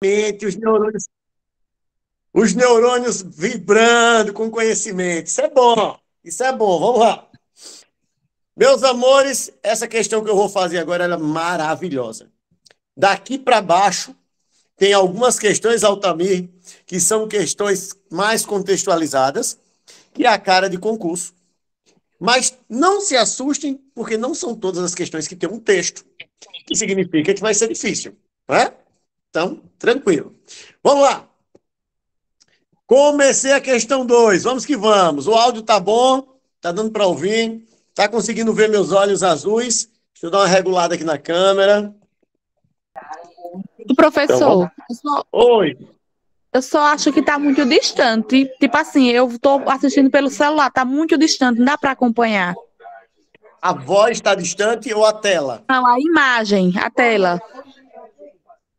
mente, os neurônios vibrando com conhecimento. Isso é bom. Isso é bom. Vamos lá. Meus amores, essa questão que eu vou fazer agora ela é maravilhosa. Daqui para baixo, tem algumas questões, Altamir, que são questões mais contextualizadas, que é a cara de concurso. Mas não se assustem, porque não são todas as questões que têm um texto, que significa que vai ser difícil. Né? Então, tranquilo. Vamos lá. Comecei a questão 2. Vamos que vamos. O áudio tá bom? Tá dando para ouvir? Tá conseguindo ver meus olhos azuis? Deixa eu dar uma regulada aqui na câmera. O Então, professor, oi. eu só acho que tá muito distante. Tipo assim, eu tô assistindo pelo celular, tá muito distante, não dá para acompanhar. A voz está distante ou a tela? Não, a imagem, a tela.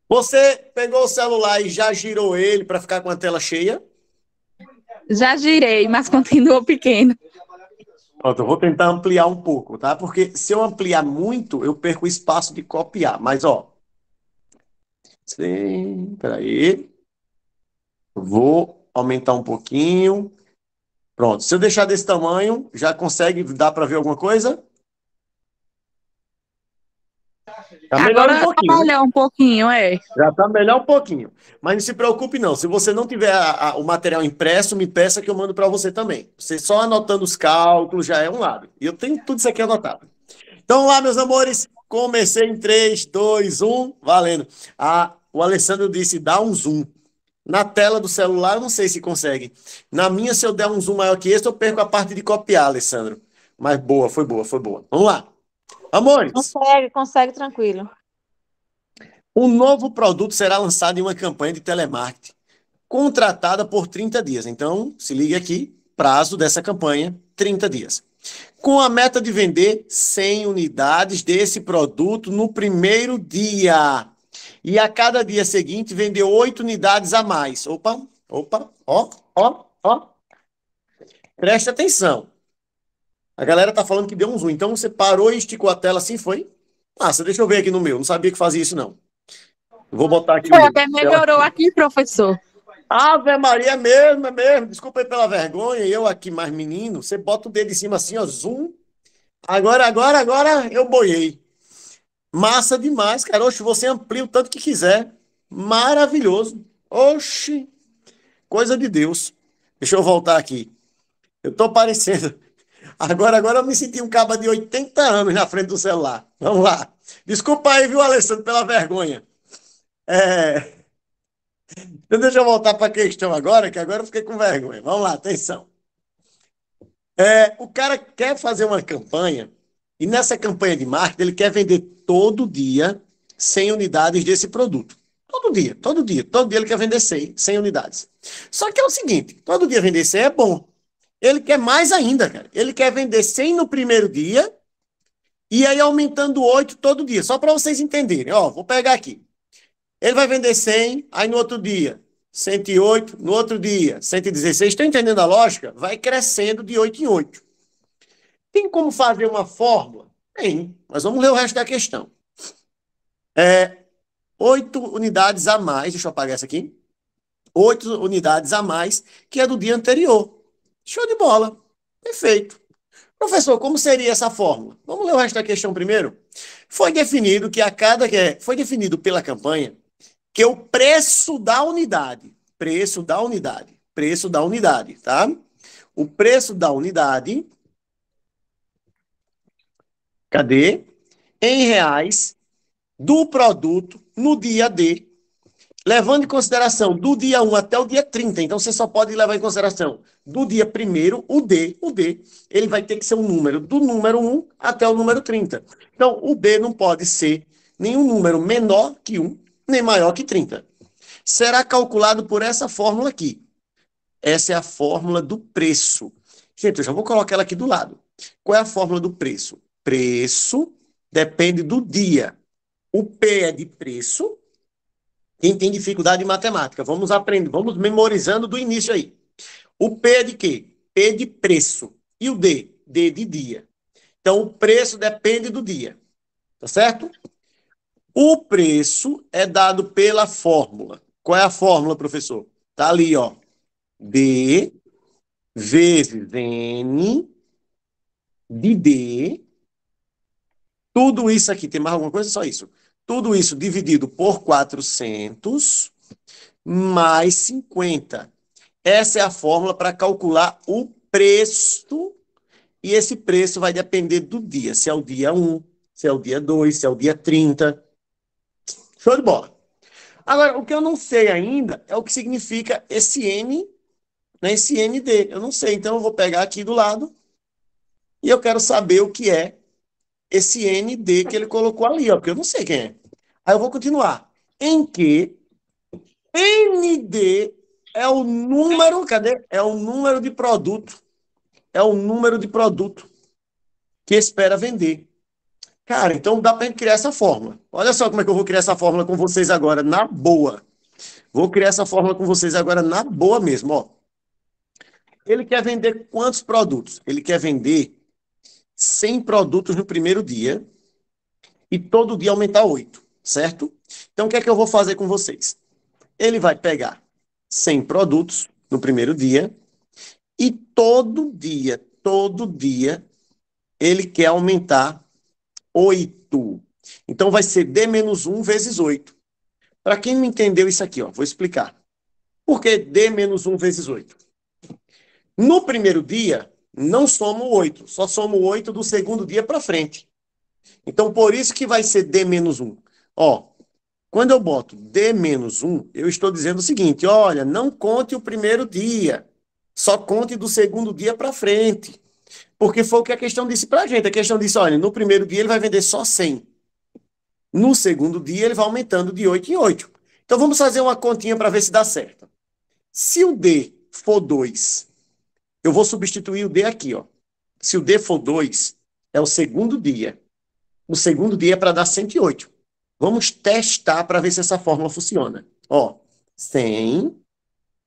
Você pegou o celular e já girou ele para ficar com a tela cheia? Já girei, mas continuou pequeno. Pronto, eu vou tentar ampliar um pouco, tá? Porque se eu ampliar muito, eu perco o espaço de copiar. Mas, ó, sim, peraí. Vou aumentar um pouquinho. Pronto. Se eu deixar desse tamanho, já consegue dar para ver alguma coisa? Tá melhor um Agora pouquinho, né? trabalhar um pouquinho, é. Já tá melhor um pouquinho. Mas não se preocupe, não. Se você não tiver o material impresso, me peça que eu mando para você também. Você só anotando os cálculos já é um lado. E eu tenho tudo isso aqui anotado. Então, vamos lá, meus amores. Comecei em 3, 2, 1. Valendo. O Alessandro disse: dá um zoom. Na tela do celular, eu não sei se consegue. Na minha, se eu der um zoom maior que esse, eu perco a parte de copiar, Alessandro. Mas boa, foi boa, foi boa. Vamos lá. Amores, Consegue, consegue tranquilo. um novo produto será lançado em uma campanha de telemarketing contratada por 30 dias. Então, se ligue aqui, prazo dessa campanha, 30 dias. Com a meta de vender 100 unidades desse produto no primeiro dia. E a cada dia seguinte vender 8 unidades a mais. Opa, opa, ó, ó, ó. Preste atenção. A galera tá falando que deu um zoom. Então você parou e esticou a tela assim, foi? Nossa, deixa eu ver aqui no meu. Não sabia que fazia isso, não. Vou botar aqui o Foi, meu. até melhorou aqui, professor. Ave Maria, é mesmo, é mesmo. Desculpa aí pela vergonha. Eu aqui mais menino. Você bota o dedo em cima assim, ó, zoom. Agora eu boiei. Massa demais, cara. Oxe, você amplia o tanto que quiser. Maravilhoso. Oxe, coisa de Deus. Deixa eu voltar aqui. Eu tô parecendo. Agora eu me senti um caba de 80 anos na frente do celular. Vamos lá. Desculpa aí, viu, Alessandro, pela vergonha. É... Então deixa eu voltar para a questão agora, que agora eu fiquei com vergonha. Vamos lá, atenção. O cara quer fazer uma campanha, e nessa campanha de marketing, ele quer vender todo dia 100 unidades desse produto. Todo dia ele quer vender 100 unidades. Só que é o seguinte, todo dia vender 100 é bom. Ele quer mais ainda, cara. Ele quer vender 100 no primeiro dia e aí aumentando 8 todo dia. Só para vocês entenderem. Ó, vou pegar aqui. Ele vai vender 100, aí no outro dia 108, no outro dia 116. Estão entendendo a lógica? Vai crescendo de 8 em 8. Tem como fazer uma fórmula? Tem, mas vamos ler o resto da questão. 8 unidades a mais, deixa eu apagar essa aqui. 8 unidades a mais, que é do dia anterior. Show de bola. Perfeito. Professor, como seria essa fórmula? Vamos ler o resto da questão primeiro. Foi definido pela campanha que o preço da unidade, tá? O preço da unidade, cadê? Em reais do produto no dia D, levando em consideração do dia 1 até o dia 30. Então, você só pode levar em consideração do dia 1º, o D, ele vai ter que ser um número do número 1 até o número 30. Então, o D não pode ser nenhum número menor que 1, nem maior que 30. Será calculado por essa fórmula aqui. Essa é a fórmula do preço. Gente, eu já vou colocar ela aqui do lado. Qual é a fórmula do preço? Preço depende do dia. O P é de preço. Quem tem dificuldade em matemática, vamos aprender, vamos memorizando do início aí. O P é de quê? P de preço. E o D? D de dia. Então, o preço depende do dia. Tá certo? O preço é dado pela fórmula Qual é a fórmula, professor? Tá ali, ó. D vezes N de D. Tudo isso aqui, tem mais alguma coisa? Só isso. Tudo isso dividido por 400 mais 50. Essa é a fórmula para calcular o preço. E esse preço vai depender do dia. Se é o dia 1, se é o dia 2, se é o dia 30. Show de bola. Agora, o que eu não sei ainda é o que significa esse N, né, esse ND. Eu não sei, então eu vou pegar aqui do lado e eu quero saber o que é esse ND que ele colocou ali, ó, porque eu não sei quem é. Aí eu vou continuar. Em que ND é o número, cadê? É o número de produto. É o número de produto que espera vender. Cara, então dá para gente criar essa fórmula. Olha só como é que eu vou criar essa fórmula com vocês agora, na boa. Vou criar essa fórmula com vocês agora na boa mesmo, ó. Ele quer vender quantos produtos? Ele quer vender 100 produtos no primeiro dia e todo dia aumentar 8, certo? Então o que é que eu vou fazer com vocês? Ele vai pegar 100 produtos no primeiro dia e todo dia, ele quer aumentar 8. Então vai ser D menos 1 vezes 8. Para quem não entendeu isso aqui, ó, vou explicar. Por que D menos 1 vezes 8? No primeiro dia, não somo 8, só somo 8 do segundo dia para frente. Então, por isso que vai ser D menos 1. Ó, quando eu boto D menos 1, eu estou dizendo o seguinte, olha, não conte o primeiro dia, só conte do segundo dia para frente. Porque foi o que a questão disse para a gente. A questão disse, olha, no primeiro dia ele vai vender só 100. No segundo dia ele vai aumentando de 8 em 8. Então, vamos fazer uma continha para ver se dá certo. Se o D for 2, eu vou substituir o D aqui, ó. Se o D for 2, é o segundo dia. O segundo dia é para dar 108. Vamos testar para ver se essa fórmula funciona. Ó, 100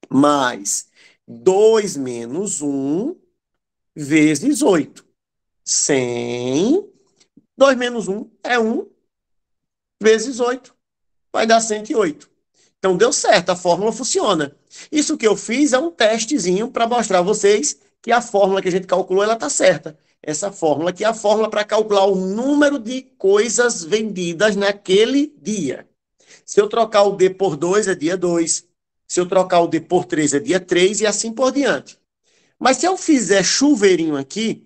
mais 2 menos 1 vezes 8. 100, 2 menos 1 é 1 vezes 8. Vai dar 108. Então deu certo, a fórmula funciona. Isso que eu fiz é um testezinho para mostrar a vocês que a fórmula que a gente calculou ela está certa. Essa fórmula aqui é a fórmula para calcular o número de coisas vendidas naquele dia. Se eu trocar o D por 2 é dia 2. Se eu trocar o D por 3 é dia 3 e assim por diante. Mas se eu fizer chuveirinho aqui,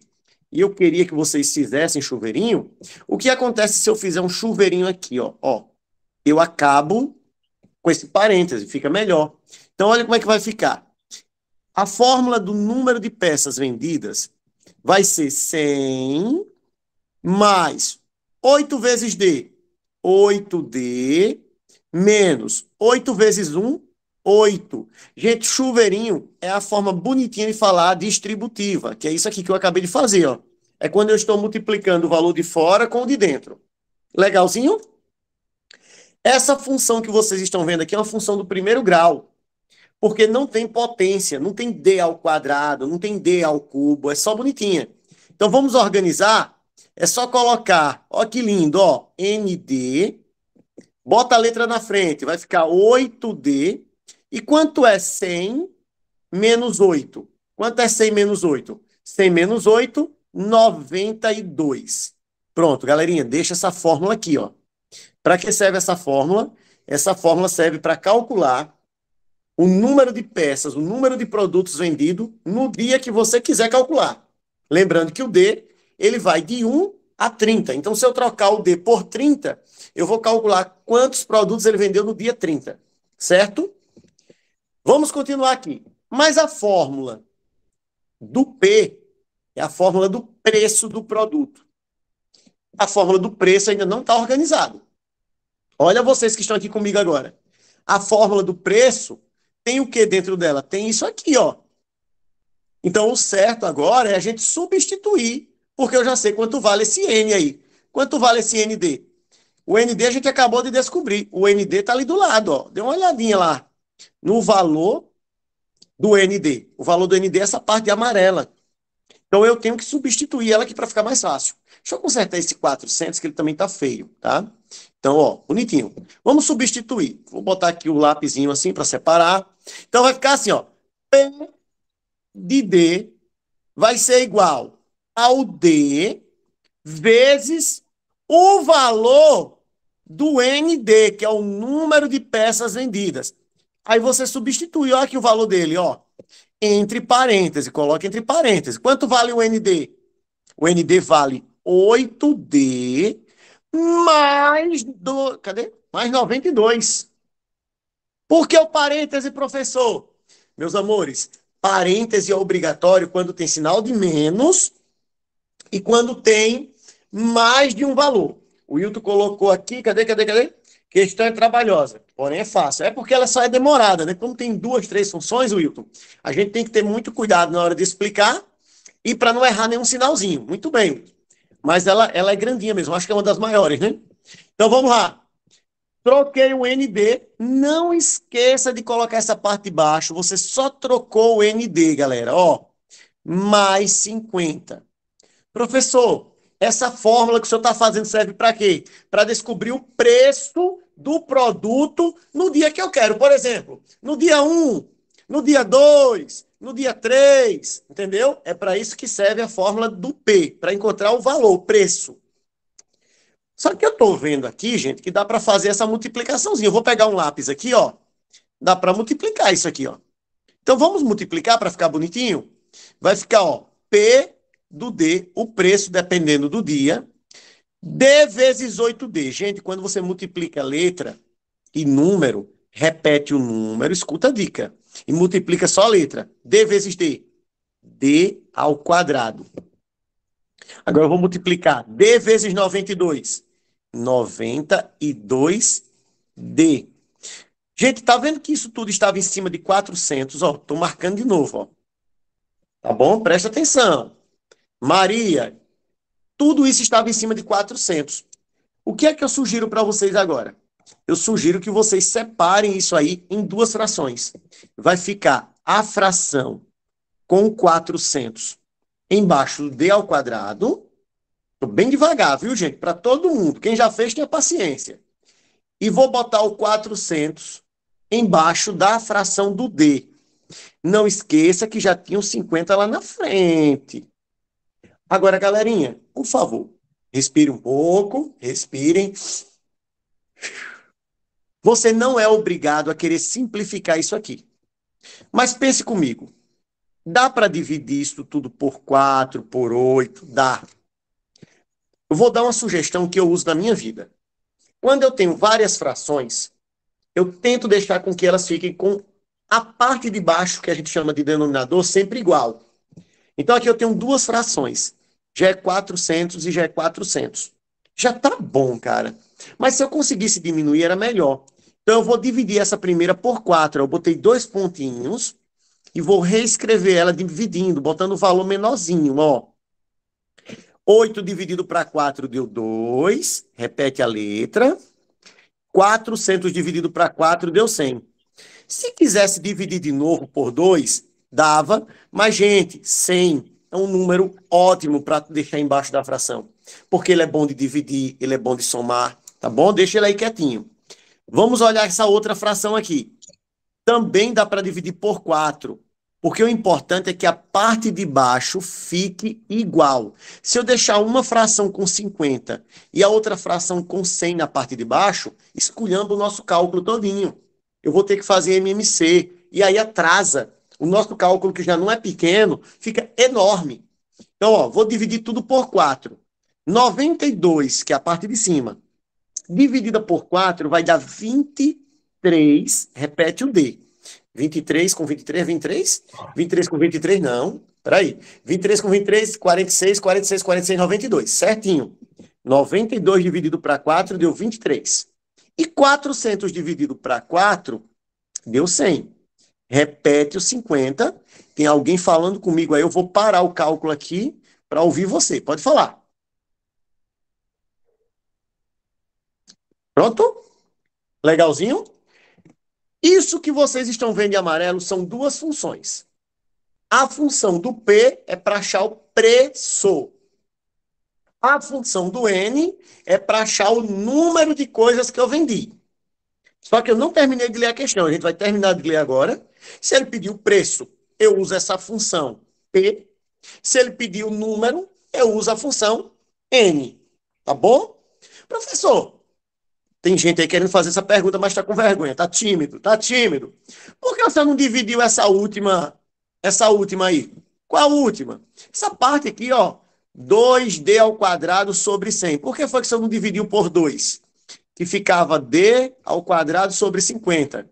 e eu queria que vocês fizessem chuveirinho, o que acontece se eu fizer um chuveirinho aqui, ó? Ó, eu acabo com esse parêntese, fica melhor. Então, olha como é que vai ficar. A fórmula do número de peças vendidas vai ser 100 mais 8 vezes D, 8D, menos 8 vezes 1, 8. Gente, chuveirinho é a forma bonitinha de falar distributiva, que é isso aqui que eu acabei de fazer, ó. É quando eu estou multiplicando o valor de fora com o de dentro. Legalzinho? Essa função que vocês estão vendo aqui é uma função do primeiro grau, porque não tem potência, não tem D ao quadrado, não tem D ao cubo, é só bonitinha. Então vamos organizar, é só colocar, ó que lindo, ó, ND, bota a letra na frente, vai ficar 8D, e quanto é 100 menos 8? Quanto é 100 menos 8? 100 menos 8, 92. Pronto, galerinha, deixa essa fórmula aqui, ó. Para que serve essa fórmula? Essa fórmula serve para calcular o número de peças, o número de produtos vendidos no dia que você quiser calcular. Lembrando que o D, ele vai de 1 a 30. Então, se eu trocar o D por 30, eu vou calcular quantos produtos ele vendeu no dia 30. Certo? Vamos continuar aqui. Mas a fórmula do P é a fórmula do preço do produto. A fórmula do preço ainda não está organizada. Olha vocês que estão aqui comigo agora. A fórmula do preço tem o que dentro dela? Tem isso aqui, ó. Então, o certo agora é a gente substituir, porque eu já sei quanto vale esse N aí. Quanto vale esse ND? O ND a gente acabou de descobrir. O ND está ali do lado, ó. Dê uma olhadinha lá no valor do ND. O valor do ND é essa parte de amarela. Então eu tenho que substituir ela aqui para ficar mais fácil. Deixa eu consertar esse 400 que ele também tá feio, tá? Então, ó, bonitinho. Vamos substituir. Vou botar aqui o lapisinho assim para separar. Então vai ficar assim, ó. P de D vai ser igual ao D vezes o valor do ND, que é o número de peças vendidas. Aí você substitui, olha aqui o valor dele, ó. Entre parênteses, coloca entre parênteses. Quanto vale o ND? O ND vale 8D cadê? Mais 92. Por que o parêntese, professor? Meus amores, parêntese é obrigatório quando tem sinal de menos e quando tem mais de um valor. O Wilton colocou aqui, cadê? Questão é trabalhosa, porém é fácil. É porque ela só é demorada, né? Como tem duas, três funções, Wilton, a gente tem que ter muito cuidado na hora de explicar e para não errar nenhum sinalzinho. Muito bem. Mas ela é grandinha mesmo, acho que é uma das maiores, né? Então vamos lá. Troquei o ND. Não esqueça de colocar essa parte de baixo. Você só trocou o ND, galera. Ó, mais 50. Professor, essa fórmula que o senhor está fazendo serve para quê? Para descobrir o preço do produto no dia que eu quero. Por exemplo, no dia 1, no dia 2, no dia 3, entendeu? É para isso que serve a fórmula do P, para encontrar o valor, o preço. Só que eu estou vendo aqui, gente, que dá para fazer essa multiplicaçãozinha. Eu vou pegar um lápis aqui, ó. Dá para multiplicar isso aqui, ó. Então vamos multiplicar para ficar bonitinho? Vai ficar, ó, P do D, o preço dependendo do dia, D vezes 8D. Gente, quando você multiplica letra e número, repete o número, escuta a dica, e multiplica só a letra. D vezes D. D ao quadrado. Agora eu vou multiplicar D vezes 92. 92D. Gente, tá vendo que isso tudo estava em cima de 400? Ó, tô marcando de novo, ó. Tá bom? Presta atenção. Maria, tudo isso estava em cima de 400. O que é que eu sugiro para vocês agora? Eu sugiro que vocês separem isso aí em duas frações. Vai ficar a fração com 400 embaixo do D ao quadrado. Tô bem devagar, viu, gente? Para todo mundo. Quem já fez, tenha paciência. E vou botar o 400 embaixo da fração do D. Não esqueça que já tinha os 50 lá na frente. Agora, galerinha, por favor, respire um pouco, respirem. Você não é obrigado a querer simplificar isso aqui. Mas pense comigo. Dá para dividir isso tudo por 4, por 8? Dá. Eu vou dar uma sugestão que eu uso na minha vida. Quando eu tenho várias frações, eu tento deixar com que elas fiquem com a parte de baixo, que a gente chama de denominador, sempre igual. Então aqui eu tenho duas frações. Já é 400 e já é 400. Já tá bom, cara. Mas se eu conseguisse diminuir, era melhor. Então eu vou dividir essa primeira por 4. Eu botei dois pontinhos e vou reescrever ela dividindo, botando o valor menorzinho, ó. 8 dividido para 4 deu 2. Repete a letra. 400 dividido para 4 deu 100. Se quisesse dividir de novo por 2, dava. Mas, gente, 100 é um número ótimo para deixar embaixo da fração. Porque ele é bom de dividir, ele é bom de somar, tá bom? Deixa ele aí quietinho. Vamos olhar essa outra fração aqui. Também dá para dividir por 4. Porque o importante é que a parte de baixo fique igual. Se eu deixar uma fração com 50 e a outra fração com 100 na parte de baixo, esculhamba o nosso cálculo todinho. Eu vou ter que fazer MMC. E aí atrasa. O nosso cálculo, que já não é pequeno, fica enorme. Então, ó, vou dividir tudo por 4. 92, que é a parte de cima, dividida por 4 vai dar 23. Repete o D. 23 com 23, 23? 23 com 23, não. Peraí. 23 com 23, 46, 46, 46, 92. Certinho. 92 dividido para 4 deu 23. E 400 dividido para 4 deu 100. Repete o 50. Tem alguém falando comigo aí, eu vou parar o cálculo aqui para ouvir você. Pode falar. Pronto? Legalzinho? Isso que vocês estão vendo em amarelo são duas funções. A função do P é para achar preço. A função do N é para achar o número de coisas que eu vendi. Só que eu não terminei de ler a questão. A gente vai terminar de ler agora. Se ele pedir o preço, eu uso essa função P. Se ele pedir o número, eu uso a função N. Tá bom? Professor, tem gente aí querendo fazer essa pergunta, mas está com vergonha. Tá tímido, tá tímido. Por que você não dividiu essa última aí? Qual a última? Essa parte aqui, ó. 2D ao quadrado sobre 100. Por que foi que você não dividiu por 2? Que ficava D ao quadrado sobre 50.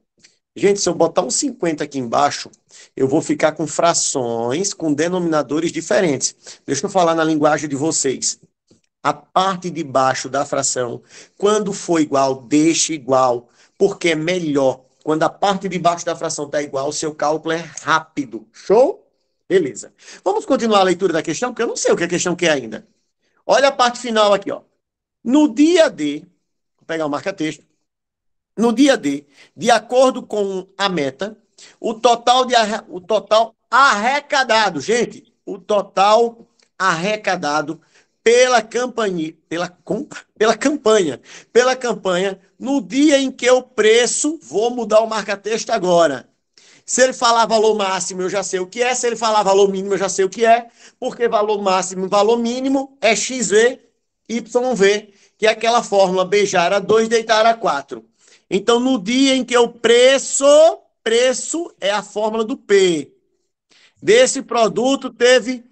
Gente, se eu botar um 50 aqui embaixo, eu vou ficar com frações com denominadores diferentes. Deixa eu falar na linguagem de vocês. A parte de baixo da fração, quando for igual, deixe igual, porque é melhor. Quando a parte de baixo da fração está igual, o seu cálculo é rápido. Show? Beleza. Vamos continuar a leitura da questão, porque eu não sei o que a questão quer ainda. Olha a parte final aqui, ó. No dia D, vou pegar o marca-texto. No dia D, de acordo com a meta, o total arrecadado, gente, o total arrecadado pela campanha, no dia em que o preço, vou mudar o marca-texto agora. Se ele falar valor máximo, eu já sei o que é. Se ele falar valor mínimo, eu já sei o que é. Porque valor máximo e valor mínimo é XV, YV, que é aquela fórmula beijar a 2, deitar a 4. Então, no dia em que o preço é a fórmula do P. Desse produto teve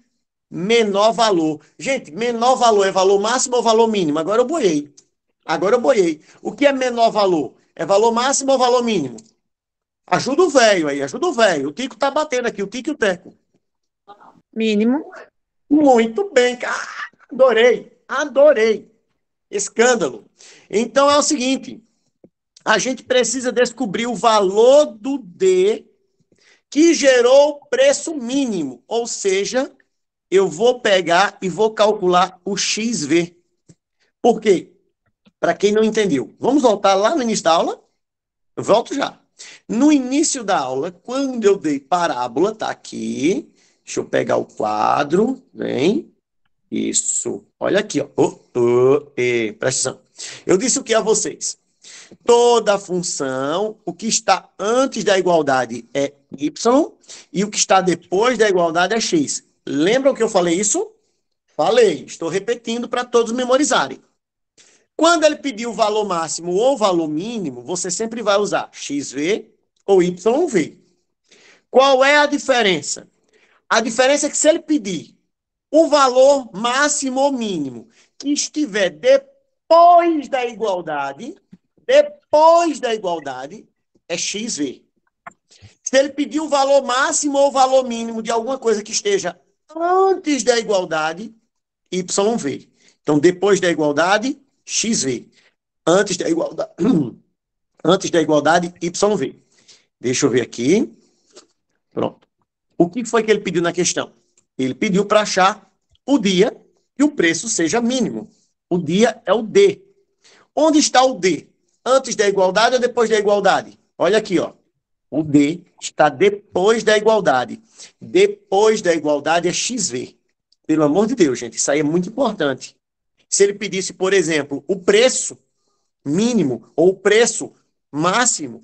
menor valor. Gente, menor valor é valor máximo ou valor mínimo? Agora eu boiei. O que é menor valor? É valor máximo ou valor mínimo? Ajuda o velho aí, ajuda o velho. O Tico tá batendo aqui, o Tico e o Teco. Mínimo. Muito bem, cara. Adorei. Escândalo. Então é o seguinte, a gente precisa descobrir o valor do D que gerou o preço mínimo. Ou seja, eu vou pegar e vou calcular o XV. Por quê? Para quem não entendeu. Vamos voltar lá no início da aula? Eu volto já. No início da aula, quando eu dei parábola, tá aqui. Deixa eu pegar o quadro. Vem. Isso. Olha aqui, ó. Presta atenção. Eu disse o que a vocês? Toda função, o que está antes da igualdade é y e o que está depois da igualdade é x. Lembram que eu falei isso? Falei. Estou repetindo para todos memorizarem. Quando ele pedir o valor máximo ou o valor mínimo, você sempre vai usar XV ou YV. Qual é a diferença? A diferença é que se ele pedir o valor máximo ou mínimo que estiver depois da igualdade, é XV. Se ele pedir o valor máximo ou o valor mínimo de alguma coisa que esteja antes da igualdade, YV. Então, depois da igualdade, XV. Antes da igualdade, YV. Deixa eu ver aqui. Pronto. O que foi que ele pediu na questão? Ele pediu para achar o dia que o preço seja mínimo. O dia é o D. Onde está o D? Antes da igualdade ou depois da igualdade? Olha aqui, ó. O D está depois da igualdade. Depois da igualdade é XV. Pelo amor de Deus, gente, isso aí é muito importante. Se ele pedisse, por exemplo, o preço mínimo ou o preço máximo,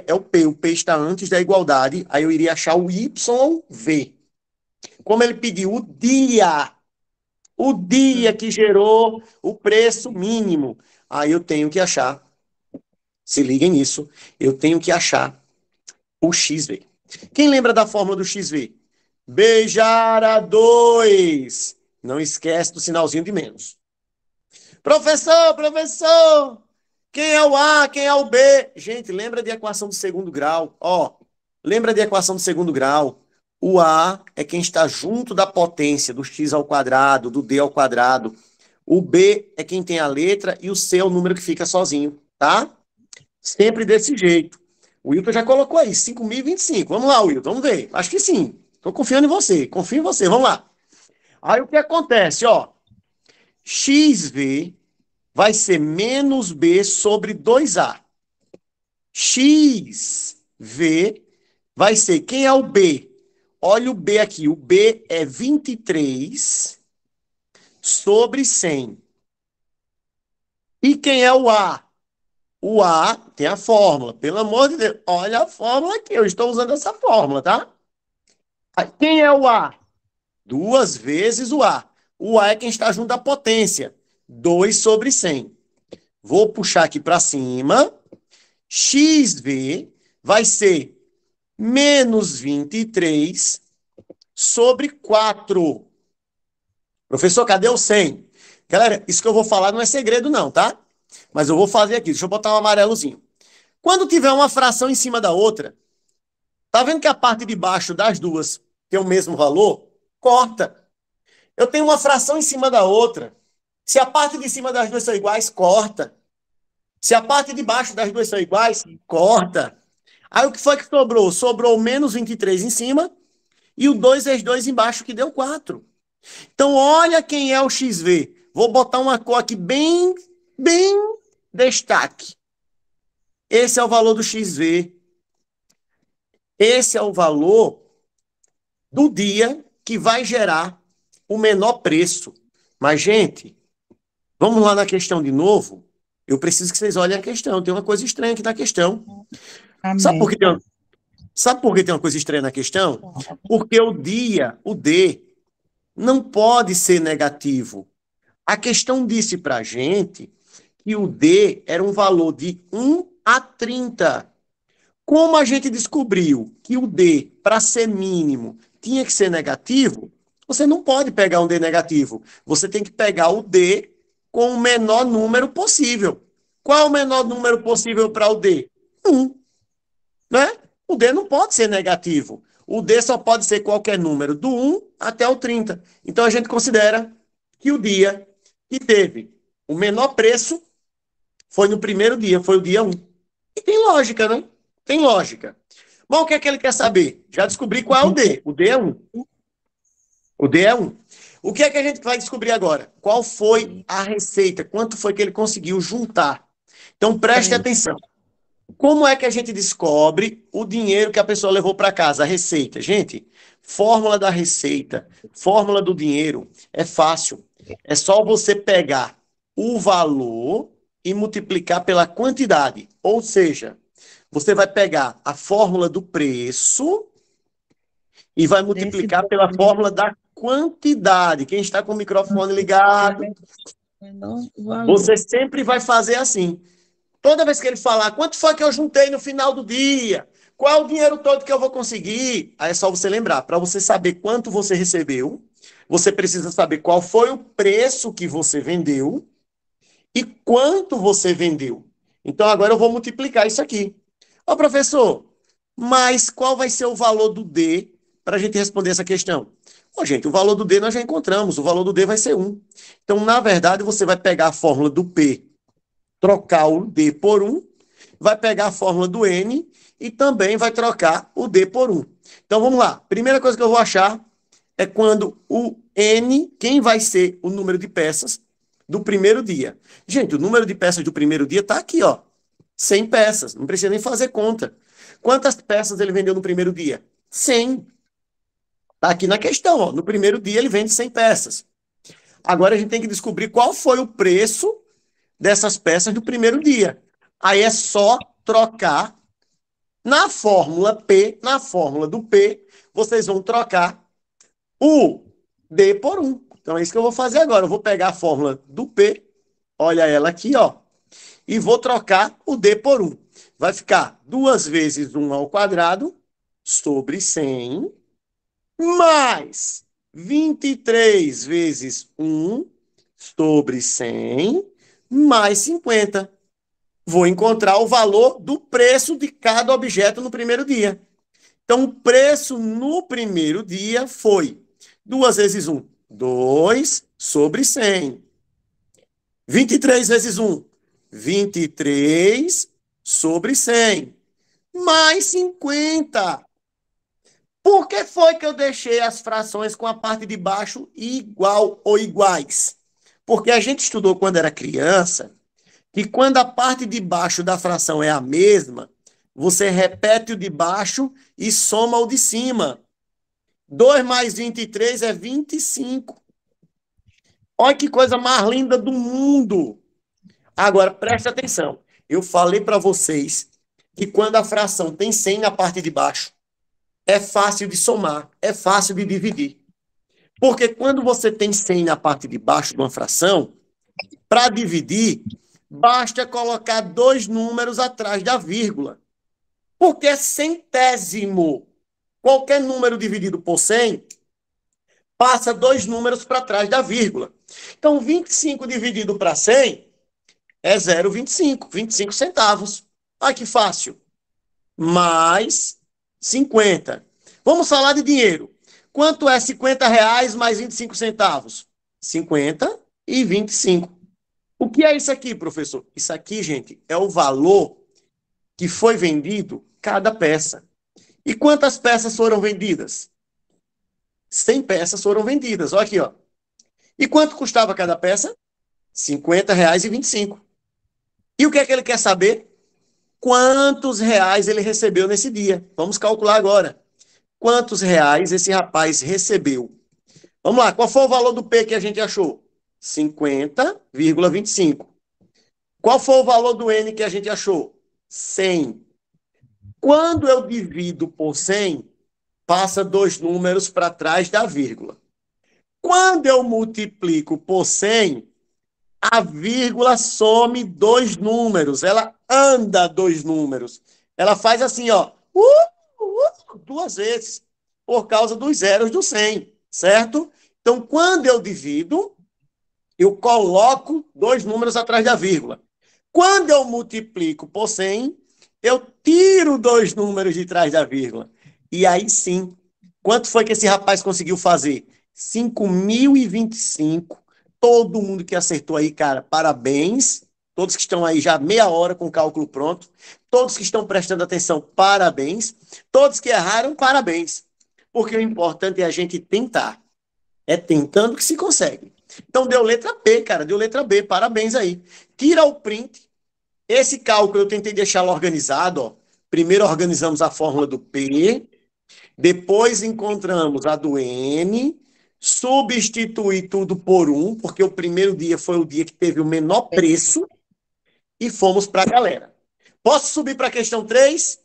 é o P. O P está antes da igualdade, aí eu iria achar o YV. Como ele pediu o dia que gerou o preço mínimo, aí eu tenho que achar, se liguem nisso, eu tenho que achar o XV. Quem lembra da fórmula do XV? Beijar a 2. Não esquece do sinalzinho de menos. Professor, quem é o A, quem é o B? Gente, lembra de equação do segundo grau? Ó, lembra de equação do segundo grau? O A é quem está junto da potência, do x ao quadrado, do d ao quadrado. O B é quem tem a letra e o C é o número que fica sozinho, tá? Sempre desse jeito. O Wilton já colocou aí, 5.025. Vamos lá, Wilton, vamos ver. Acho que sim. Estou confiando em você, confio em você. Vamos lá. Aí o que acontece, ó? XV vai ser menos B sobre 2A. XV vai ser, quem é o B? olha o B aqui. O B é 23 sobre 100. E quem é o A? O A tem a fórmula. Pelo amor de Deus, olha a fórmula aqui. Eu estou usando essa fórmula, tá? Quem é o A? Duas vezes o A. O A é quem está junto à potência. 2 sobre 100. Vou puxar aqui para cima. XV vai ser menos 23 sobre 4. Professor, cadê o 100? Galera, isso que eu vou falar não é segredo não, tá? Mas eu vou fazer aqui. Deixa eu botar um amarelozinho. Quando tiver uma fração em cima da outra, tá vendo que a parte de baixo das duas tem o mesmo valor? Corta. Eu tenho uma fração em cima da outra. Se a parte de cima das duas são iguais, corta. Se a parte de baixo das duas são iguais, corta. Aí o que foi que sobrou? Sobrou menos 23 em cima e o 2 vezes 2 embaixo, que deu 4. Então, olha quem é o XV. Vou botar uma cor aqui bem destaque. Esse é o valor do XV. Esse é o valor do dia que vai gerar o menor preço. Mas, gente, vamos lá na questão de novo. Eu preciso que vocês olhem a questão. Tem uma coisa estranha aqui na questão. Sabe por Amém. que sabe por que tem uma coisa estranha na questão? Porque o dia, o D, não pode ser negativo. A questão disse para a gente que o D era um valor de 1 a 30. Como a gente descobriu que o D, para ser mínimo, tinha que ser negativo, você não pode pegar um D negativo. Você tem que pegar o D com o menor número possível. Qual é o menor número possível para o D? 1, né? O D não pode ser negativo. O D só pode ser qualquer número, do 1 até o 30. Então a gente considera que o dia que teve o menor preço foi no primeiro dia, foi o dia 1. E tem lógica, né? Tem lógica. Bom, o que é que ele quer saber? Já descobri qual é o D. O D é 1. O D é 1. O que é que a gente vai descobrir agora? Qual foi a receita? Quanto foi que ele conseguiu juntar? Então preste atenção. Como é que a gente descobre o dinheiro que a pessoa levou para casa? A receita. Gente, fórmula da receita, fórmula do dinheiro é fácil. É só você pegar o valor e multiplicar pela quantidade. Ou seja, você vai pegar a fórmula do preço e vai multiplicar pela fórmula da quantidade. Quem está com o microfone ligado, você sempre vai fazer assim. Toda vez que ele falar, quanto foi que eu juntei no final do dia? Qual é o dinheiro todo que eu vou conseguir? Aí é só você lembrar. Para você saber quanto você recebeu, você precisa saber qual foi o preço que você vendeu e quanto você vendeu. Então agora eu vou multiplicar isso aqui. Ó, professor, mas qual vai ser o valor do D para a gente responder essa questão? Ó, gente, o valor do D nós já encontramos. O valor do D vai ser 1. Então, na verdade, você vai pegar a fórmula do P, trocar o D por 1, vai pegar a fórmula do N e também vai trocar o D por 1. Então, vamos lá. Primeira coisa que eu vou achar é quando o N, quem vai ser o número de peças do primeiro dia. Gente, o número de peças do primeiro dia está aqui, ó. 100 peças. Não precisa nem fazer conta. Quantas peças ele vendeu no primeiro dia? 100. Está aqui na questão, ó. No primeiro dia ele vende 100 peças. Agora a gente tem que descobrir qual foi o preço dessas peças do primeiro dia. Aí é só trocar na fórmula P, na fórmula do P, vocês vão trocar o D por 1. Então é isso que eu vou fazer agora. Eu vou pegar a fórmula do P, olha ela aqui, ó, e vou trocar o D por 1. Vai ficar 2 vezes 1 ao quadrado sobre 100, mais 23 vezes 1 sobre 100, mais 50. Vou encontrar o valor do preço de cada objeto no primeiro dia. Então, o preço no primeiro dia foi 2 vezes 1, 2 sobre 100. 23 vezes 1, 23 sobre 100. Mais 50. Por que foi que eu deixei as frações com a parte de baixo igual ou iguais? Porque a gente estudou quando era criança que quando a parte de baixo da fração é a mesma, você repete o de baixo e soma o de cima. 2 mais 23 é 25. Olha que coisa mais linda do mundo. Agora, preste atenção. Eu falei para vocês que quando a fração tem 100 na parte de baixo, é fácil de somar, é fácil de dividir. Porque quando você tem 100 na parte de baixo de uma fração, para dividir, basta colocar 2 números atrás da vírgula. Porque é centésimo. Qualquer número dividido por 100 passa 2 números para trás da vírgula. Então, 25 dividido para 100 é 0,25, 25 centavos. Olha que fácil. Mais 50. Vamos falar de dinheiro. Quanto é 50 reais mais 25 centavos? 50 e 25. O que é isso aqui, professor? Isso aqui, gente, é o valor que foi vendido cada peça. E quantas peças foram vendidas? 100 peças foram vendidas. Olha aqui, ó. E quanto custava cada peça? 50 reais e 25. E o que é que ele quer saber? Quantos reais ele recebeu nesse dia? Vamos calcular agora. Quantos reais esse rapaz recebeu? Vamos lá, qual foi o valor do P que a gente achou? 50,25. Qual foi o valor do N que a gente achou? 100. Quando eu divido por 100, passa 2 números para trás da vírgula. Quando eu multiplico por 100, a vírgula some 2 números. Ela anda 2 números. Ela faz assim, ó, 2 vezes, por causa dos zeros do 100, certo? Então, quando eu divido, eu coloco 2 números atrás da vírgula. Quando eu multiplico por 100, eu tiro 2 números de trás da vírgula. E aí sim, quanto foi que esse rapaz conseguiu fazer? 5.025. Todo mundo que acertou aí, cara, parabéns. Todos que estão aí já meia hora com o cálculo pronto. Todos que estão prestando atenção, parabéns. Todos que erraram, parabéns. Porque o importante é a gente tentar. É tentando que se consegue. Então deu letra B, cara, deu letra B. Parabéns aí. Tira o print. Esse cálculo eu tentei deixá-lo organizado, ó. Primeiro organizamos a fórmula do P, depois encontramos a do N, substituí tudo por 1, porque o primeiro dia foi o dia que teve o menor preço, e fomos para a galera. Posso subir para a questão 3?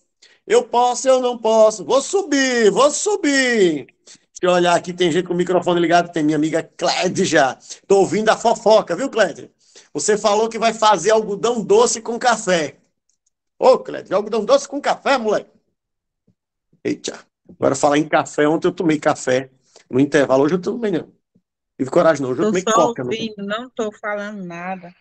Eu posso, eu não posso. Vou subir, vou subir. Deixa eu olhar aqui, tem gente com o microfone ligado, tem minha amiga Clédia já. Estou ouvindo a fofoca, viu, Clédia? Você falou que vai fazer algodão doce com café. Ô, Clédia, algodão doce com café, moleque? Eita. Agora falar em café, ontem eu tomei café no intervalo, hoje eu tomei não. Tive coragem não, hoje eu Estou tomei só coca. ouvindo, não estou falando nada.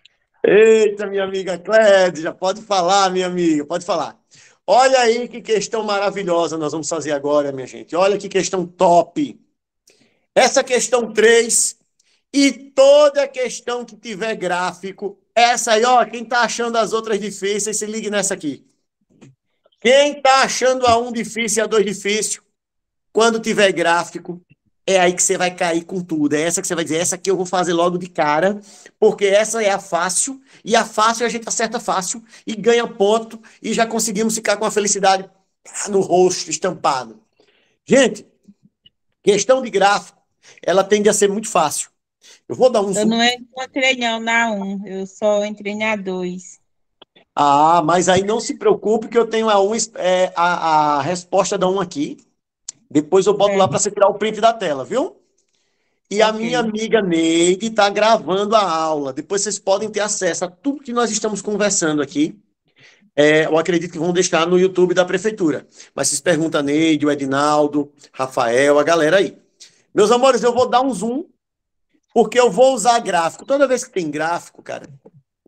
Eita, minha amiga Clédia, pode falar, minha amiga, pode falar. Olha aí que questão maravilhosa nós vamos fazer agora, minha gente. Olha que questão top. Essa questão 3 e toda questão que tiver gráfico, essa aí, ó, quem tá achando as outras difíceis, se ligue nessa aqui. Quem tá achando a 1 difícil e a 2 difícil, quando tiver gráfico, é aí que você vai cair com tudo. É essa que você vai dizer, essa aqui eu vou fazer logo de cara, porque essa é a fácil, e a fácil a gente acerta fácil, e ganha ponto, e já conseguimos ficar com a felicidade no rosto estampado. Gente, questão de gráfico, ela tende a ser muito fácil. Eu vou dar um Eu zoom. não entrei não na 1, eu só entrei na 2. Ah, mas aí não se preocupe que eu tenho a resposta da 1 aqui. Depois eu boto lá para você tirar o print da tela, viu? E a minha Ok. amiga Neide está gravando a aula. Depois vocês podem ter acesso a tudo que nós estamos conversando aqui. Eu acredito que vão deixar no YouTube da Prefeitura. Mas vocês perguntam a Neide, o Edinaldo, Rafael, a galera aí. Meus amores, eu vou dar um zoom, porque eu vou usar gráfico. Toda vez que tem gráfico, cara,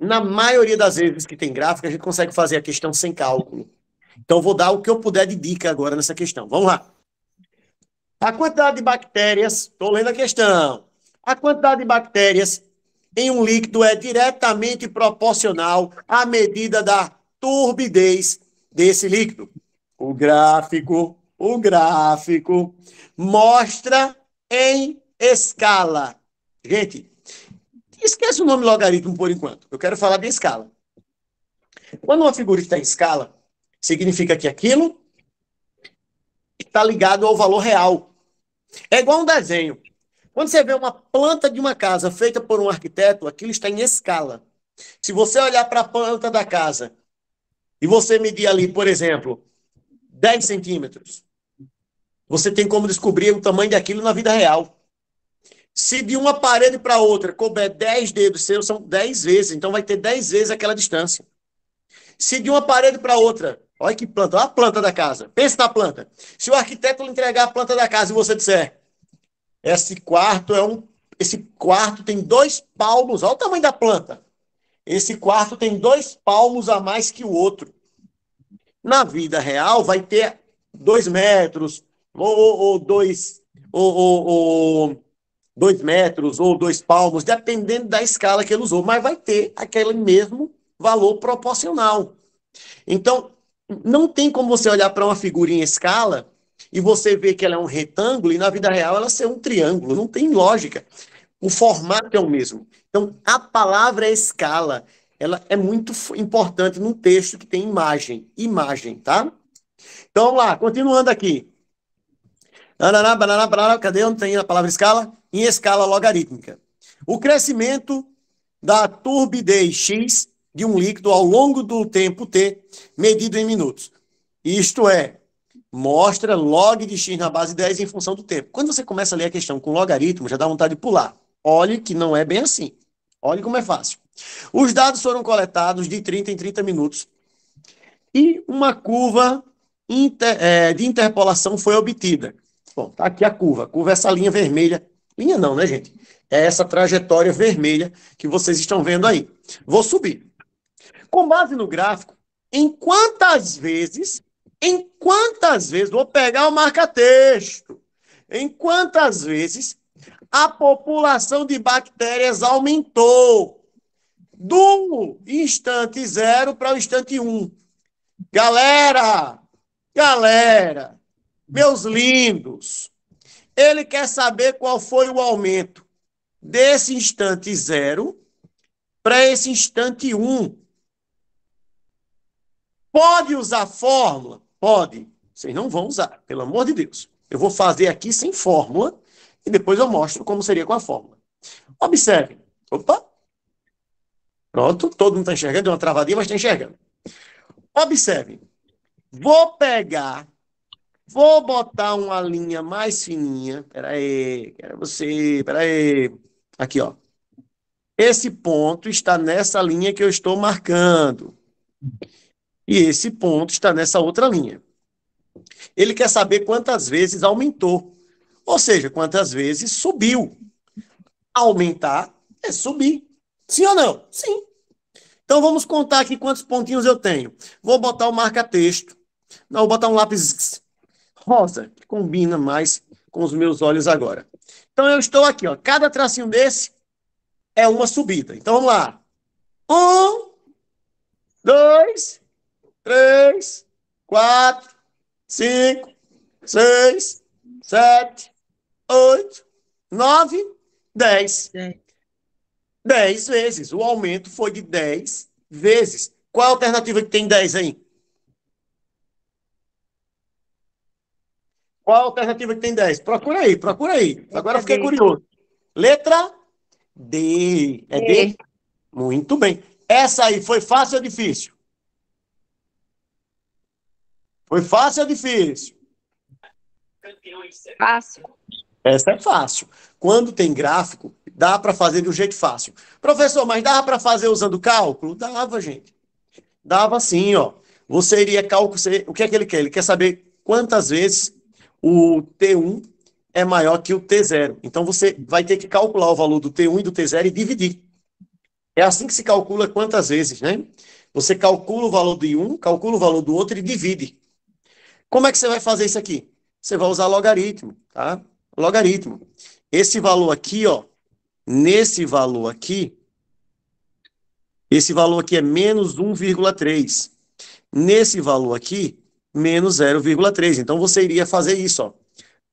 na maioria das vezes que tem gráfico, a gente consegue fazer a questão sem cálculo. Então, eu vou dar o que eu puder de dica agora nessa questão. Vamos lá. A quantidade de bactérias, estou lendo a questão. A quantidade de bactérias em um líquido é diretamente proporcional à medida da turbidez desse líquido. O gráfico mostra em escala. Gente, esquece o nome logaritmo por enquanto. Eu quero falar de escala. Quando uma figura está em escala, significa que aquilo está ligado ao valor real. É igual um desenho. Quando você vê uma planta de uma casa feita por um arquiteto, aquilo está em escala. Se você olhar para a planta da casa e você medir ali, por exemplo, 10 centímetros, você tem como descobrir o tamanho daquilo na vida real. Se de uma parede para outra couber 10 dedos seus, são 10 vezes. Então vai ter 10 vezes aquela distância. Se de uma parede para outra, olha que planta, olha a planta da casa. Pensa na planta. Se o arquiteto lhe entregar a planta da casa e você disser, esse quarto tem 2 palmos, olha o tamanho da planta. Esse quarto tem 2 palmos a mais que o outro. Na vida real, vai ter 2 metros, ou 2, ou 2 metros, ou 2 palmos, dependendo da escala que ele usou, mas vai ter aquele mesmo valor proporcional. Então, não tem como você olhar para uma figura em escala e você ver que ela é um retângulo e na vida real ela ser um triângulo. Não tem lógica. O formato é o mesmo. Então, a palavra escala, ela é muito importante num texto que tem imagem. Imagem, tá? Então, vamos lá, continuando aqui. Cadê onde tem a palavra escala? Em escala logarítmica. O crescimento da turbidez X de um líquido ao longo do tempo T, medido em minutos. Isto é, mostra log de X na base 10 em função do tempo. Quando você começa a ler a questão com logaritmo, já dá vontade de pular. Olhe que não é bem assim. Olhe como é fácil. Os dados foram coletados de 30 em 30 minutos e uma curva de interpolação foi obtida. Bom, tá aqui a curva. A curva é essa linha vermelha. Linha não, né, gente? É essa trajetória vermelha que vocês estão vendo aí. Vou subir. Com base no gráfico, em quantas vezes, vou pegar o marca-texto, em quantas vezes a população de bactérias aumentou do instante 0 para o instante 1. Galera, meus lindos, ele quer saber qual foi o aumento desse instante 0 para esse instante 1. Pode usar fórmula? Pode. Vocês não vão usar, pelo amor de Deus. Eu vou fazer aqui sem fórmula e depois eu mostro como seria com a fórmula. Observe. Opa. Pronto, todo mundo está enxergando, deu uma travadinha, mas está enxergando. Observe. Vou botar uma linha mais fininha. Peraí. Aqui, ó. Esse ponto está nessa linha que eu estou marcando. E esse ponto está nessa outra linha. Ele quer saber quantas vezes aumentou. Ou seja, quantas vezes subiu. Aumentar é subir. Sim ou não? Sim. Então vamos contar aqui quantos pontinhos eu tenho. Vou botar o marca-texto. Não, vou botar um lápis rosa, que combina mais com os meus olhos agora. Então eu estou aqui, ó. Cada tracinho desse é uma subida. Então vamos lá. 1, 2, 3, 4, 5, 6, 7, 8, 9, 10. 10 vezes. O aumento foi de 10 vezes. Qual a alternativa que tem 10 aí? Qual a alternativa que tem 10? Procura aí, procura aí. Agora fiquei curioso. Letra D. É D? Muito bem. Essa aí foi fácil ou difícil? Foi fácil ou difícil? Fácil. Essa é fácil. Quando tem gráfico, dá para fazer de um jeito fácil. Professor, mas dava para fazer usando cálculo? Dava, gente. Dava sim, ó. Você iria calcular. O que é que ele quer? Ele quer saber quantas vezes o T1 é maior que o T0. Então você vai ter que calcular o valor do T1 e do T0 e dividir. É assim que se calcula quantas vezes, né? Você calcula o valor de um, calcula o valor do outro e divide. Como é que você vai fazer isso aqui? Você vai usar logaritmo, tá? Logaritmo. Esse valor aqui, ó, nesse valor aqui, esse valor aqui é menos 1,3. Nesse valor aqui, menos 0,3. Então, você iria fazer isso, ó.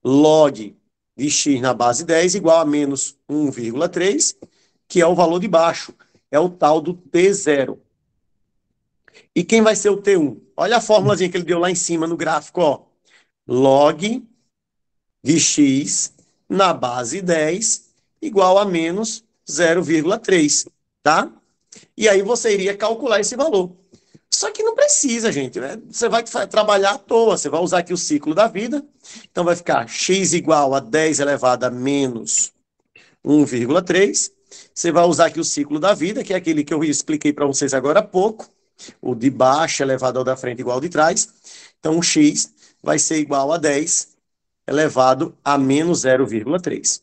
Log de x na base 10 igual a menos 1,3, que é o valor de baixo. É o tal do T0. E quem vai ser o T1? Olha a fórmulazinha que ele deu lá em cima no gráfico, ó. Log de x na base 10 igual a menos 0,3, tá? E aí você iria calcular esse valor. Só que não precisa, gente, né? Você vai trabalhar à toa, você vai usar aqui o ciclo da vida, então vai ficar x igual a 10 elevado a menos 1,3. Você vai usar aqui o ciclo da vida, que é aquele que eu expliquei para vocês agora há pouco, o de baixo elevado ao da frente igual ao de trás. Então, o x vai ser igual a 10 elevado a menos 0,3.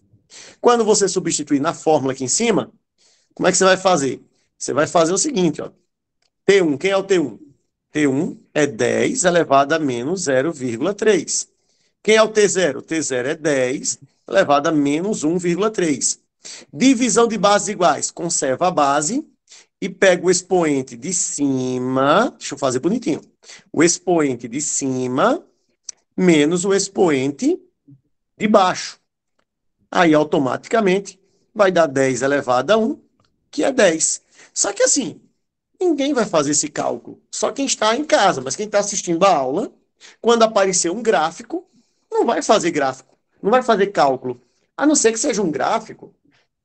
Quando você substituir na fórmula aqui em cima, como é que você vai fazer? Você vai fazer o seguinte, ó. T1, quem é o T1? T1 é 10 elevado a menos 0,3. Quem é o T0? O T0 é 10 elevado a menos 1,3. Divisão de bases iguais. Conserva a base e pega o expoente de cima. Deixa eu fazer bonitinho. O expoente de cima menos o expoente de baixo. Aí, automaticamente, vai dar 10 elevado a 1, que é 10. Só que assim, ninguém vai fazer esse cálculo. Só quem está em casa, mas quem está assistindo a aula, quando aparecer um gráfico, não vai fazer gráfico, não vai fazer cálculo. A não ser que seja um gráfico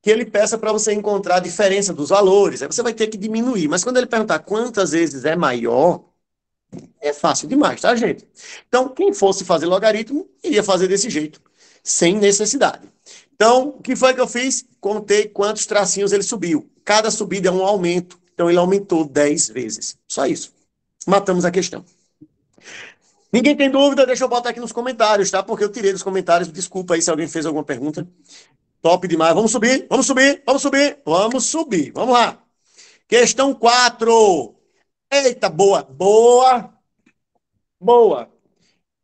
que ele peça para você encontrar a diferença dos valores. Aí você vai ter que diminuir. Mas quando ele perguntar quantas vezes é maior, é fácil demais, tá, gente? Então, quem fosse fazer logaritmo, iria fazer desse jeito, sem necessidade. Então, o que foi que eu fiz? Contei quantos tracinhos ele subiu. Cada subida é um aumento. Então, ele aumentou 10 vezes. Só isso. Matamos a questão. Ninguém tem dúvida? Deixa eu botar aqui nos comentários, tá? Porque eu tirei dos comentários. Desculpa aí se alguém fez alguma pergunta. Top demais. Vamos subir, vamos subir, vamos subir, vamos subir. Vamos lá. Questão 4. Eita, boa, boa, boa.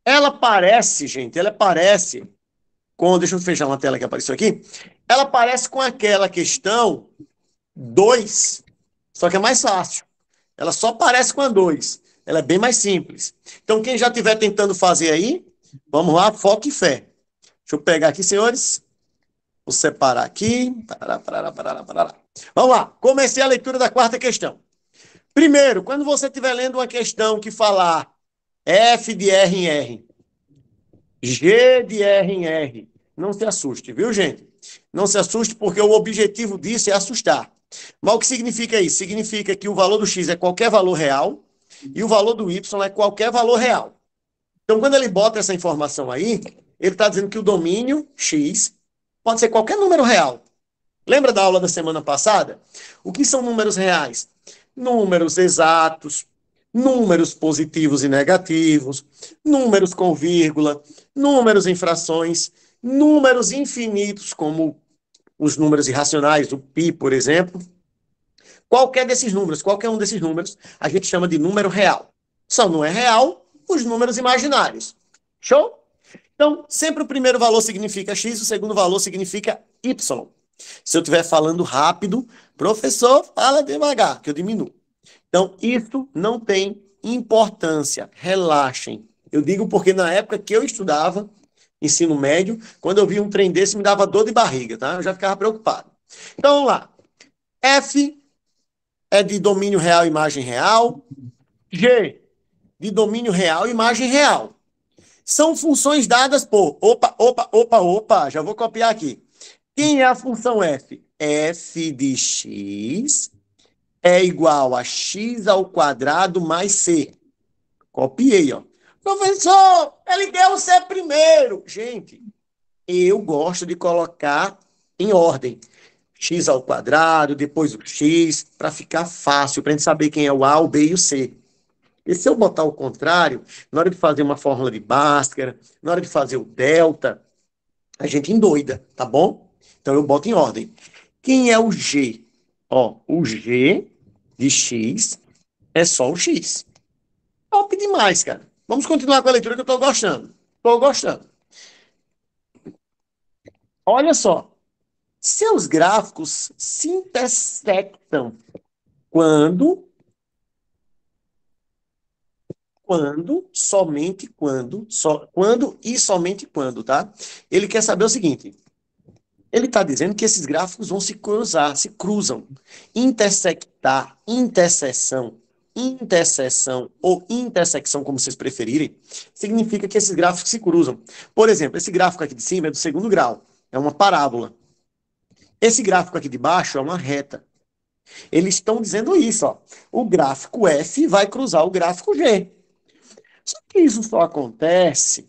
Ela parece, gente, ela parece com... Deixa eu fechar uma tela que apareceu aqui. Ela parece com aquela questão 2, só que é mais fácil. Ela só parece com a 2. Ela é bem mais simples. Então, quem já estiver tentando fazer aí, vamos lá, foco e fé. Deixa eu pegar aqui, senhores. Vou separar aqui. Parará. Vamos lá. Comecei a leitura da quarta questão. Primeiro, quando você estiver lendo uma questão que falar F de R em R, G de R em R, não se assuste, viu, gente? Não se assuste, porque o objetivo disso é assustar. Mas o que significa isso? Significa que o valor do X é qualquer valor real e o valor do Y é qualquer valor real. Então, quando ele bota essa informação aí, ele está dizendo que o domínio X pode ser qualquer número real. Lembra da aula da semana passada? O que são números reais? Números exatos, números positivos e negativos, números com vírgula, números em frações, números infinitos, como os números irracionais, o π, por exemplo. Qualquer desses números, qualquer um desses números, a gente chama de número real. Só não é real os números imaginários. Show? Então, sempre o primeiro valor significa X, o segundo valor significa Y. Se eu estiver falando rápido, professor, fala devagar, que eu diminuo. Então, isso não tem importância. Relaxem. Eu digo porque na época que eu estudava ensino médio, quando eu vi um trem desse, me dava dor de barriga, tá? Eu já ficava preocupado. Então, vamos lá. F é de domínio real, imagem real. G, de domínio real, imagem real. São funções dadas por... Opa, já vou copiar aqui. Quem é a função f? F de x é igual a x ao quadrado mais c. Copiei, ó. Professor, ele deu o c primeiro. Gente, eu gosto de colocar em ordem. X ao quadrado, depois o x, para ficar fácil, para a gente saber quem é o A, o B e o C. E se eu botar o contrário, na hora de fazer uma fórmula de Bhaskara, na hora de fazer o delta, a gente endoida, tá bom? Então eu boto em ordem. Quem é o G? Ó, o G de X é só o X. Top demais, cara. Vamos continuar com a leitura que eu tô gostando. Tô gostando. Olha só. Seus gráficos se intersectam quando, somente quando, quando e somente quando, tá? Ele quer saber o seguinte, ele está dizendo que esses gráficos vão se cruzar, se cruzam. Intersectar, interseção, interseção ou intersecção, como vocês preferirem, significa que esses gráficos se cruzam. Por exemplo, esse gráfico aqui de cima é do segundo grau, é uma parábola. Esse gráfico aqui de baixo é uma reta. Eles estão dizendo isso, ó. O gráfico F vai cruzar o gráfico G. Só que isso só acontece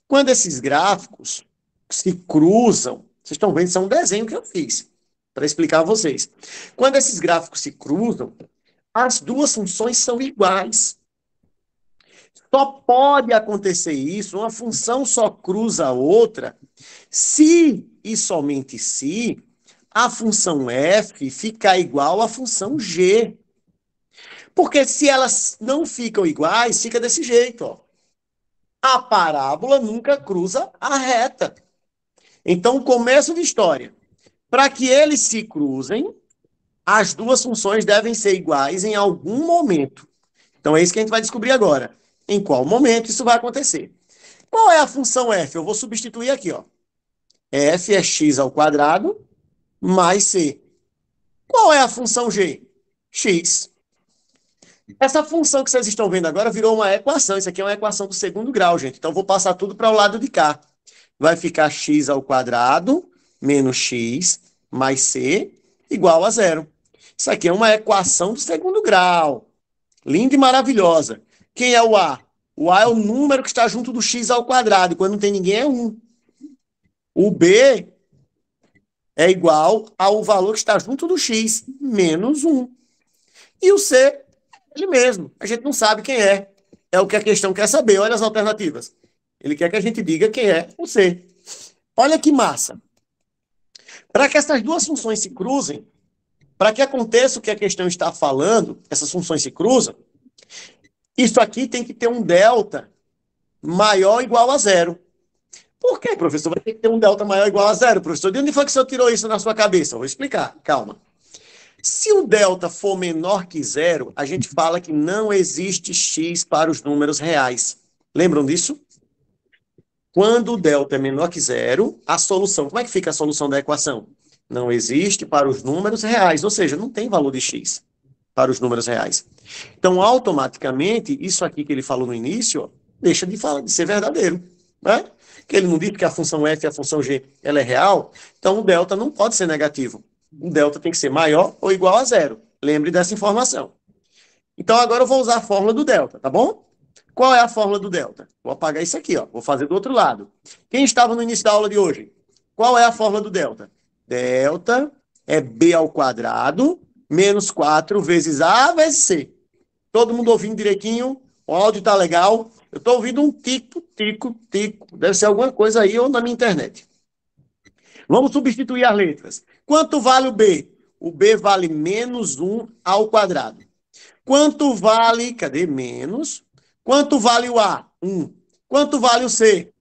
quando esses gráficos se cruzam. Vocês estão vendo, isso é um desenho que eu fiz para explicar a vocês. Quando esses gráficos se cruzam, as duas funções são iguais. Só pode acontecer isso, uma função só cruza a outra, se e somente se a função f ficar igual à função g. Porque se elas não ficam iguais, fica desse jeito, ó. A parábola nunca cruza a reta. Então, começo de história. Para que eles se cruzem, as duas funções devem ser iguais em algum momento. Então, é isso que a gente vai descobrir agora. Em qual momento isso vai acontecer? Qual é a função f? Eu vou substituir aqui, ó. F é x ao quadrado mais c. Qual é a função g? X. Essa função que vocês estão vendo agora virou uma equação. Isso aqui é uma equação do segundo grau, gente. Então, vou passar tudo para o lado de cá. Vai ficar x ao quadrado menos x mais c igual a zero. Isso aqui é uma equação do segundo grau. Linda e maravilhosa. Quem é o A? O A é o número que está junto do x ao quadrado. E quando não tem ninguém, é 1. O B é igual ao valor que está junto do x, menos 1. E o C é ele mesmo. A gente não sabe quem é. É o que a questão quer saber. Olha as alternativas. Ele quer que a gente diga quem é o C. Olha que massa. Para que essas duas funções se cruzem, para que aconteça o que a questão está falando, essas funções se cruzam, isso aqui tem que ter um delta maior ou igual a zero. Por quê, professor? Vai ter que ter um delta maior ou igual a zero, professor. De onde foi que o senhor tirou isso na sua cabeça? Eu vou explicar, calma. Se o delta for menor que zero, a gente fala que não existe x para os números reais. Lembram disso? Quando o delta é menor que zero, a solução... Como é que fica a solução da equação? Não existe para os números reais, ou seja, não tem valor de x para os números reais. Então, automaticamente, isso aqui que ele falou no início, ó, deixa de ser verdadeiro, né? Que ele não disse que a função f e a função g ela é real, então o delta não pode ser negativo. O delta tem que ser maior ou igual a zero. Lembre dessa informação. Então, agora eu vou usar a fórmula do delta, tá bom? Qual é a fórmula do delta? Vou apagar isso aqui, ó. Vou fazer do outro lado. Quem estava no início da aula de hoje? Qual é a fórmula do delta? Delta é b ao quadrado menos 4 vezes a vezes c. Todo mundo ouvindo direitinho? O áudio tá legal? Eu estou ouvindo um tico, tico, tico. Deve ser alguma coisa aí ou na minha internet. Vamos substituir as letras. Quanto vale o b? O b vale menos 1 ao quadrado. Quanto vale... Cadê menos? Quanto vale o a? 1. Quanto vale o c?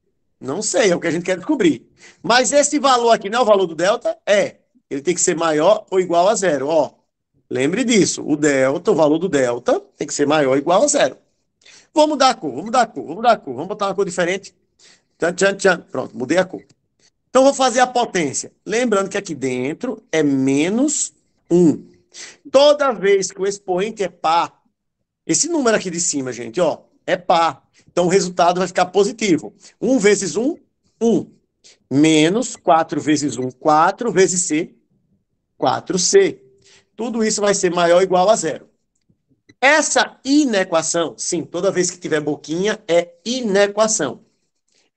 Não sei, é o que a gente quer descobrir. Mas esse valor aqui não é o valor do delta? É. Ele tem que ser maior ou igual a zero. Ó, lembre disso. O delta, o valor do delta, tem que ser maior ou igual a zero. Vou mudar a cor, vou mudar a cor, vou mudar a cor. Vamos botar uma cor diferente. Tchan, tchan, tchan. Pronto, mudei a cor. Então, vou fazer a potência. Lembrando que aqui dentro é menos 1. Toda vez que o expoente é par, esse número aqui de cima, gente, ó, é par. Então, o resultado vai ficar positivo. 1 vezes 1, 1. Menos 4 vezes 1, 4 vezes C, 4C. Tudo isso vai ser maior ou igual a zero. Essa inequação, sim, toda vez que tiver boquinha, é inequação.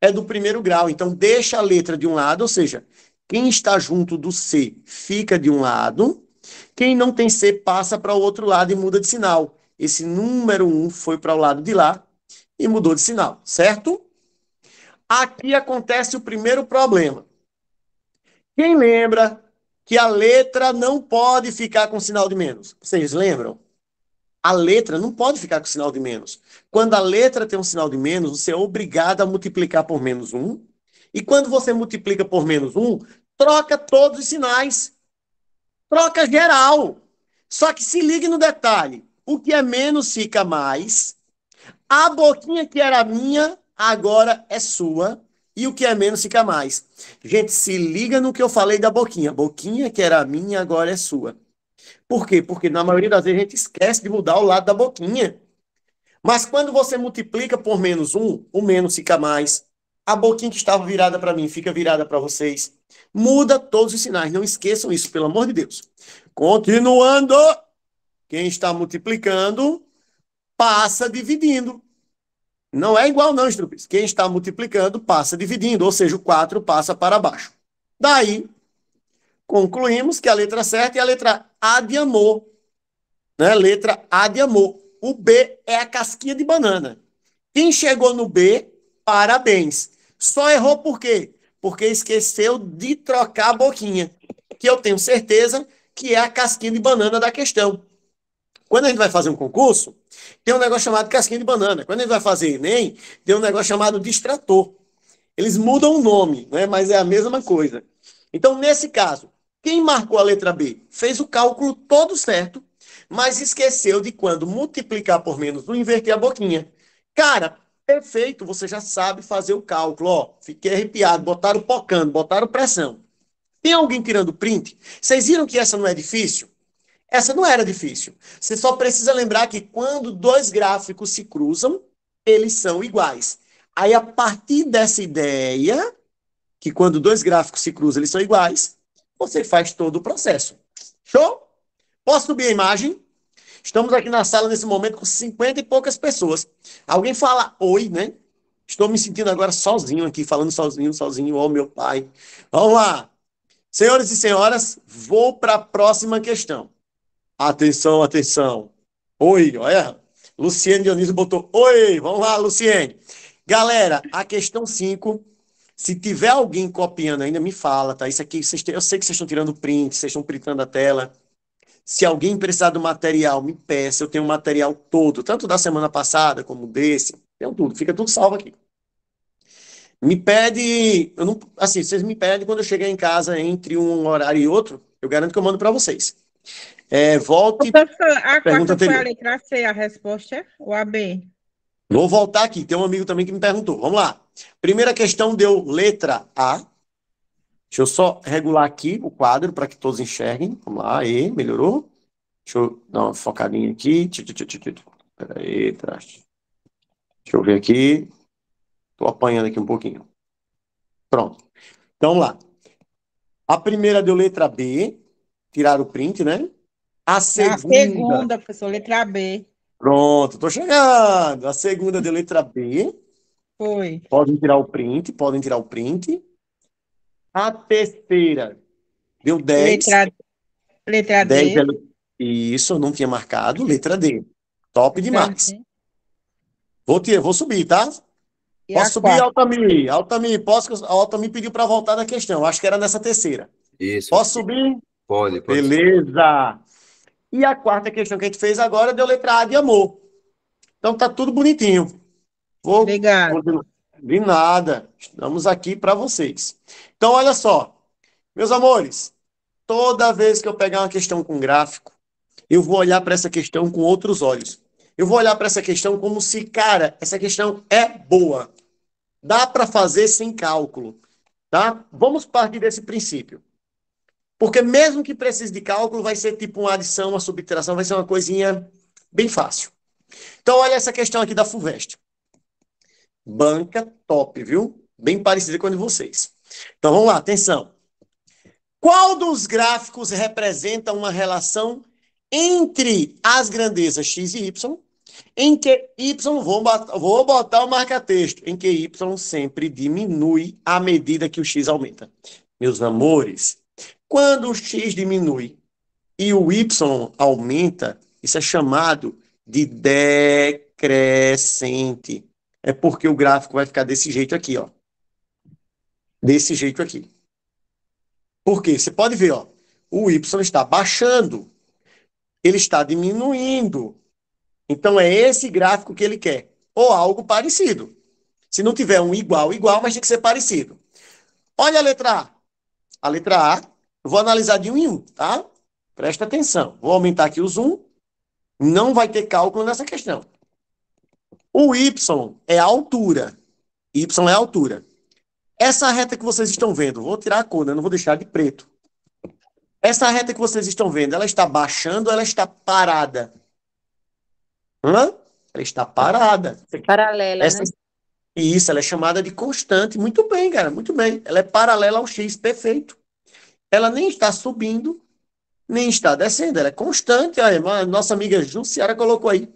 É do primeiro grau, então deixa a letra de um lado, ou seja, quem está junto do C fica de um lado, quem não tem C passa para o outro lado e muda de sinal. Esse número 1 foi para o lado de lá e mudou de sinal, certo? Aqui acontece o primeiro problema. Quem lembra que a letra não pode ficar com sinal de menos? Vocês lembram? A letra não pode ficar com sinal de menos. Quando a letra tem um sinal de menos, você é obrigado a multiplicar por menos 1. E quando você multiplica por menos 1, troca todos os sinais. Troca geral. Só que se ligue no detalhe. O que é menos fica mais. A boquinha que era minha, agora é sua. E o que é menos fica mais. Gente, se liga no que eu falei da boquinha. A boquinha que era minha, agora é sua. Por quê? Porque na maioria das vezes a gente esquece de mudar o lado da boquinha. Mas quando você multiplica por menos um, o menos fica mais. A boquinha que estava virada para mim fica virada para vocês. Muda todos os sinais. Não esqueçam isso, pelo amor de Deus. Continuando. Quem está multiplicando passa dividindo. Não é igual, não, Strupes. Quem está multiplicando passa dividindo, ou seja, o 4 passa para baixo. Daí, concluímos que a letra certa é a letra A de amor. Né? Letra A de amor. O B é a casquinha de banana. Quem chegou no B, parabéns. Só errou por quê? Porque esqueceu de trocar a boquinha, que eu tenho certeza que é a casquinha de banana da questão. Quando a gente vai fazer um concurso, tem um negócio chamado casquinha de banana. Quando a gente vai fazer Enem, tem um negócio chamado distrator. Eles mudam o nome, né? Mas é a mesma coisa. Então, nesse caso, quem marcou a letra B fez o cálculo todo certo, mas esqueceu de quando multiplicar por menos um, inverter a boquinha. Cara, perfeito, você já sabe fazer o cálculo. Ó, fiquei arrepiado, botaram pocando, botaram pressão. Tem alguém tirando print? Vocês viram que essa não é difícil? Essa não era difícil. Você só precisa lembrar que quando dois gráficos se cruzam, eles são iguais. Aí, a partir dessa ideia, que quando dois gráficos se cruzam, eles são iguais, você faz todo o processo. Show? Posso subir a imagem? Estamos aqui na sala nesse momento com 50 e poucas pessoas. Alguém fala oi, né? Estou me sentindo agora sozinho aqui, falando sozinho, oh meu pai. Vamos lá. Senhores e senhoras, vou para a próxima questão. Atenção, atenção. Oi, olha. Luciene Dionísio botou oi. Vamos lá, Luciene. Galera, a questão 5. Se tiver alguém copiando ainda, me fala, tá? Isso aqui, eu sei que vocês estão tirando print, vocês estão printando a tela. Se alguém precisar do material, me peça. Eu tenho o material todo, tanto da semana passada como desse. Tenho tudo, fica tudo salvo aqui. Me pede, eu não, assim, vocês me pedem quando eu chegar em casa entre um horário e outro, eu garanto que eu mando para vocês. Volte, Professor, a pergunta quarta foi a anterior. letra C, a resposta, ou a B? Vou voltar aqui, tem um amigo também que me perguntou. Vamos lá. Primeira questão deu letra A. Deixa eu só regular aqui o quadro para que todos enxerguem. Vamos lá, aí, melhorou? Deixa eu dar uma focadinha aqui. Peraí, deixa eu ver aqui. Estou apanhando aqui um pouquinho. Pronto. Então, vamos lá. A primeira deu letra B. Tiraram o print, né? A A segunda. segunda, professor, letra B. Pronto, estou chegando. A segunda deu letra B. Foi. Podem tirar o print, podem tirar o print. A terceira deu 10. Letra 10 D. Isso, eu não tinha marcado. Letra D. Top Letra demais. D. Vou subir, tá? E a Posso subir, quarta? Altamir? Altamir, posso? A Altamir pediu para voltar da questão. Acho que era nessa terceira. Isso. Posso subir? Pode. Beleza. E a quarta questão que a gente fez agora deu letra A de amor. Então tá tudo bonitinho. Vou Obrigado. continuar. De nada. Estamos aqui para vocês. Então, olha só. Meus amores, toda vez que eu pegar uma questão com gráfico, eu vou olhar para essa questão com outros olhos. Eu vou olhar para essa questão como se, cara, essa questão é boa. Dá para fazer sem cálculo, tá? Vamos partir desse princípio. Porque mesmo que precise de cálculo, vai ser tipo uma adição, uma subtração, vai ser uma coisinha bem fácil. Então, olha essa questão aqui da FUVEST. Banca top, viu? Bem parecida com a de vocês. Então, vamos lá, atenção. Qual dos gráficos representa uma relação entre as grandezas x e y, em que y, vou botar o marca-texto, em que y sempre diminui à medida que o x aumenta. Meus amores, quando o x diminui e o y aumenta, isso é chamado de decrescente. É porque o gráfico vai ficar desse jeito aqui, ó. Desse jeito aqui. Por quê? Você pode ver, ó. O y está baixando. Ele está diminuindo. Então, é esse gráfico que ele quer. Ou algo parecido. Se não tiver um igual, mas tem que ser parecido. Olha a letra A. A letra A, eu vou analisar de um em um, tá? Presta atenção. Vou aumentar aqui o zoom. Não vai ter cálculo nessa questão. O Y é a altura. Y é a altura. Essa reta que vocês estão vendo, vou tirar a cor, né? Não vou deixar de preto. Essa reta que vocês estão vendo, ela está baixando ou ela está parada? Hã? Ela está parada. Paralela, Essa, né? isso, ela é chamada de constante. Muito bem, cara, muito bem. Ela é paralela ao x, perfeito. Ela nem está subindo, nem está descendo. Ela é constante. Aí, nossa amiga Jussiara colocou aí.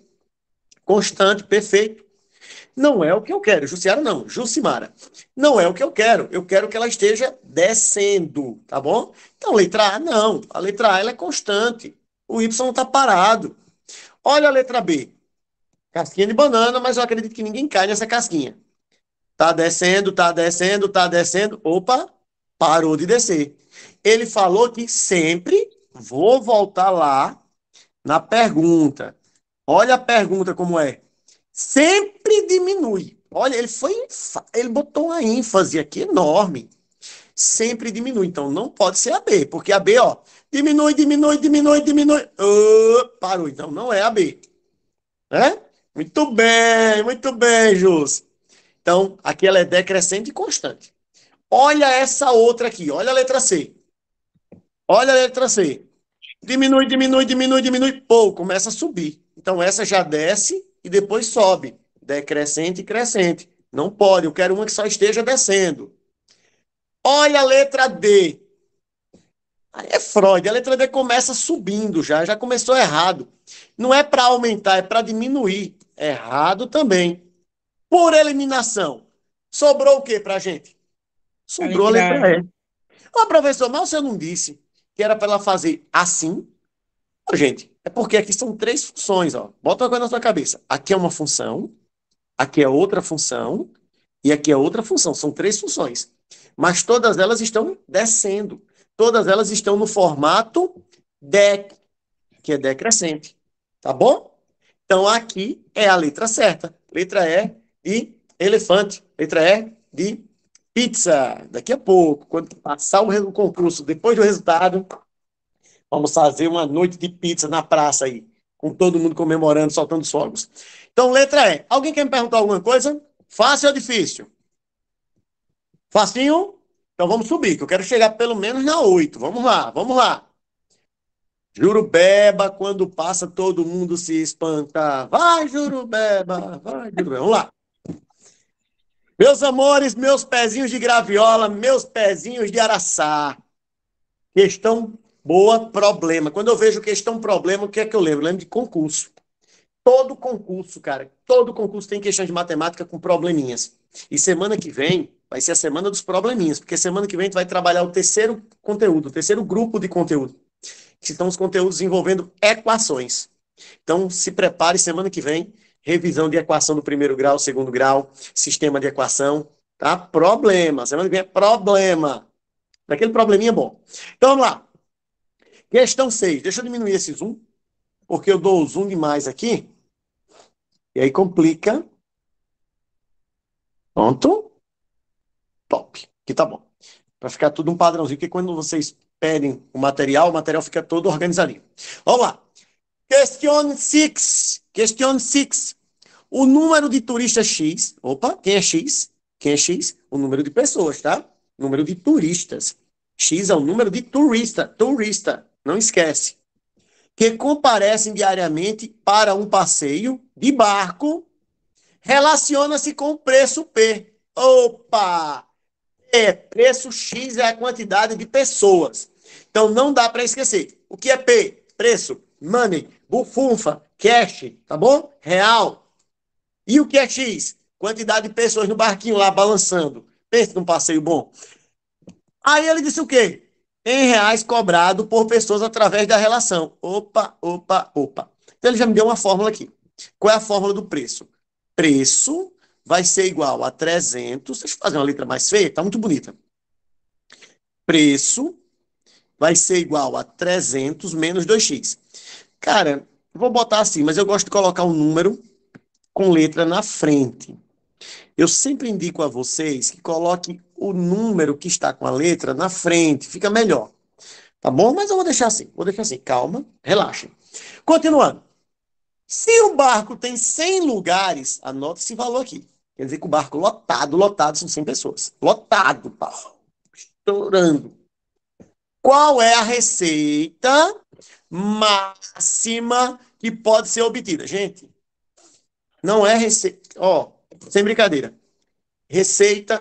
Constante, perfeito. Não é o que eu quero. Jussiara não, Jucimara. Não é o que eu quero. Eu quero que ela esteja descendo, tá bom? Então, letra A, não. A letra A ela é constante. O Y está parado. Olha a letra B. Casquinha de banana, mas eu acredito que ninguém cai nessa casquinha. Tá descendo, tá descendo, tá descendo. Opa, parou de descer. Ele falou que sempre vou voltar lá na pergunta. Olha a pergunta como é. Sempre diminui. Olha, ele botou uma ênfase aqui enorme. Sempre diminui. Então não pode ser a B, porque a B, ó, diminui, diminui, diminui, diminui. Parou. Então não é a B. Né? Muito bem, Jus. Então, aqui ela é decrescente e constante. Olha essa outra aqui, olha a letra C. Olha a letra C. Diminui, diminui, diminui, diminui. Pô, começa a subir. Então, essa já desce e depois sobe. Decrescente e crescente. Não pode, eu quero uma que só esteja descendo. Olha a letra D. Aí é Freud. A letra D começa subindo já começou errado. Não é para aumentar, é para diminuir. Errado também. Por eliminação. Sobrou o que pra gente? A Sobrou a letra letra A. E. Ô, professor, mas você não disse que era para ela fazer assim? Ô, gente, é porque aqui são três funções, ó. Bota uma coisa na sua cabeça. Aqui é uma função, aqui é outra função e aqui é outra função. São três funções. Mas todas elas estão descendo. Todas elas estão no formato DEC, que é decrescente. Tá bom? Então aqui é a letra certa. Letra E de elefante. Letra E de pizza. Daqui a pouco, quando passar o concurso, depois do resultado, vamos fazer uma noite de pizza na praça aí, com todo mundo comemorando, soltando fogos. Então, letra E. Alguém quer me perguntar alguma coisa? Fácil ou difícil? Facinho? Então vamos subir, que eu quero chegar pelo menos na 8. Vamos lá, vamos lá. Jurubeba, quando passa, todo mundo se espanta. Vai, Jurubeba, vai, Jurubeba. Vamos lá. Meus amores, meus pezinhos de graviola, meus pezinhos de araçá. Questão boa, problema. Quando eu vejo questão problema, o que é que eu lembro? Eu lembro de concurso. Todo concurso, cara, todo concurso tem questão de matemática com probleminhas. E semana que vem vai ser a semana dos probleminhas, porque semana que vem tu vai trabalhar o terceiro conteúdo, o terceiro grupo de conteúdo, que são os conteúdos envolvendo equações. Então, se prepare semana que vem, revisão de equação do primeiro grau, segundo grau, sistema de equação, tá? Problema. Semana que vem é problema. Daquele probleminha bom. Então, vamos lá. Questão 6. Deixa eu diminuir esse zoom, porque eu dou o zoom demais aqui. E aí complica. Pronto. Top. Aqui tá bom. Para ficar tudo um padrãozinho, porque quando vocês pedem o material fica todo organizadinho. Vamos lá. Question 6. Question 6. O número de turistas X. Opa, quem é X? Quem é X? O número de pessoas, tá? Número de turistas. X é o número de turista. Turista. Não esquece. Que comparecem diariamente para um passeio de barco. Relaciona-se com o preço P. Opa! Preço X é a quantidade de pessoas. Então não dá para esquecer. O que é P? Preço, money, bufunfa, cash, tá bom? Real. E o que é X? Quantidade de pessoas no barquinho lá balançando. Pensa num passeio bom. Aí ele disse o quê? Em reais cobrado por pessoas através da relação. Opa, opa, opa. Então ele já me deu uma fórmula aqui. Qual é a fórmula do preço? Preço vai ser igual a 300. Deixa eu fazer uma letra mais feia, tá muito bonita. Preço vai ser igual a 300 menos 2x. Cara, vou botar assim, mas eu gosto de colocar um número com letra na frente. Eu sempre indico a vocês que coloquem o número que está com a letra na frente, fica melhor. Tá bom? Mas eu vou deixar assim, calma, relaxem. Continuando. Se o barco tem 100 lugares, anota esse valor aqui. Quer dizer que o barco lotado, são 100 pessoas. Lotado, pá. Estourando. Qual é a receita máxima que pode ser obtida? Gente, não é receita. Ó, sem brincadeira. Receita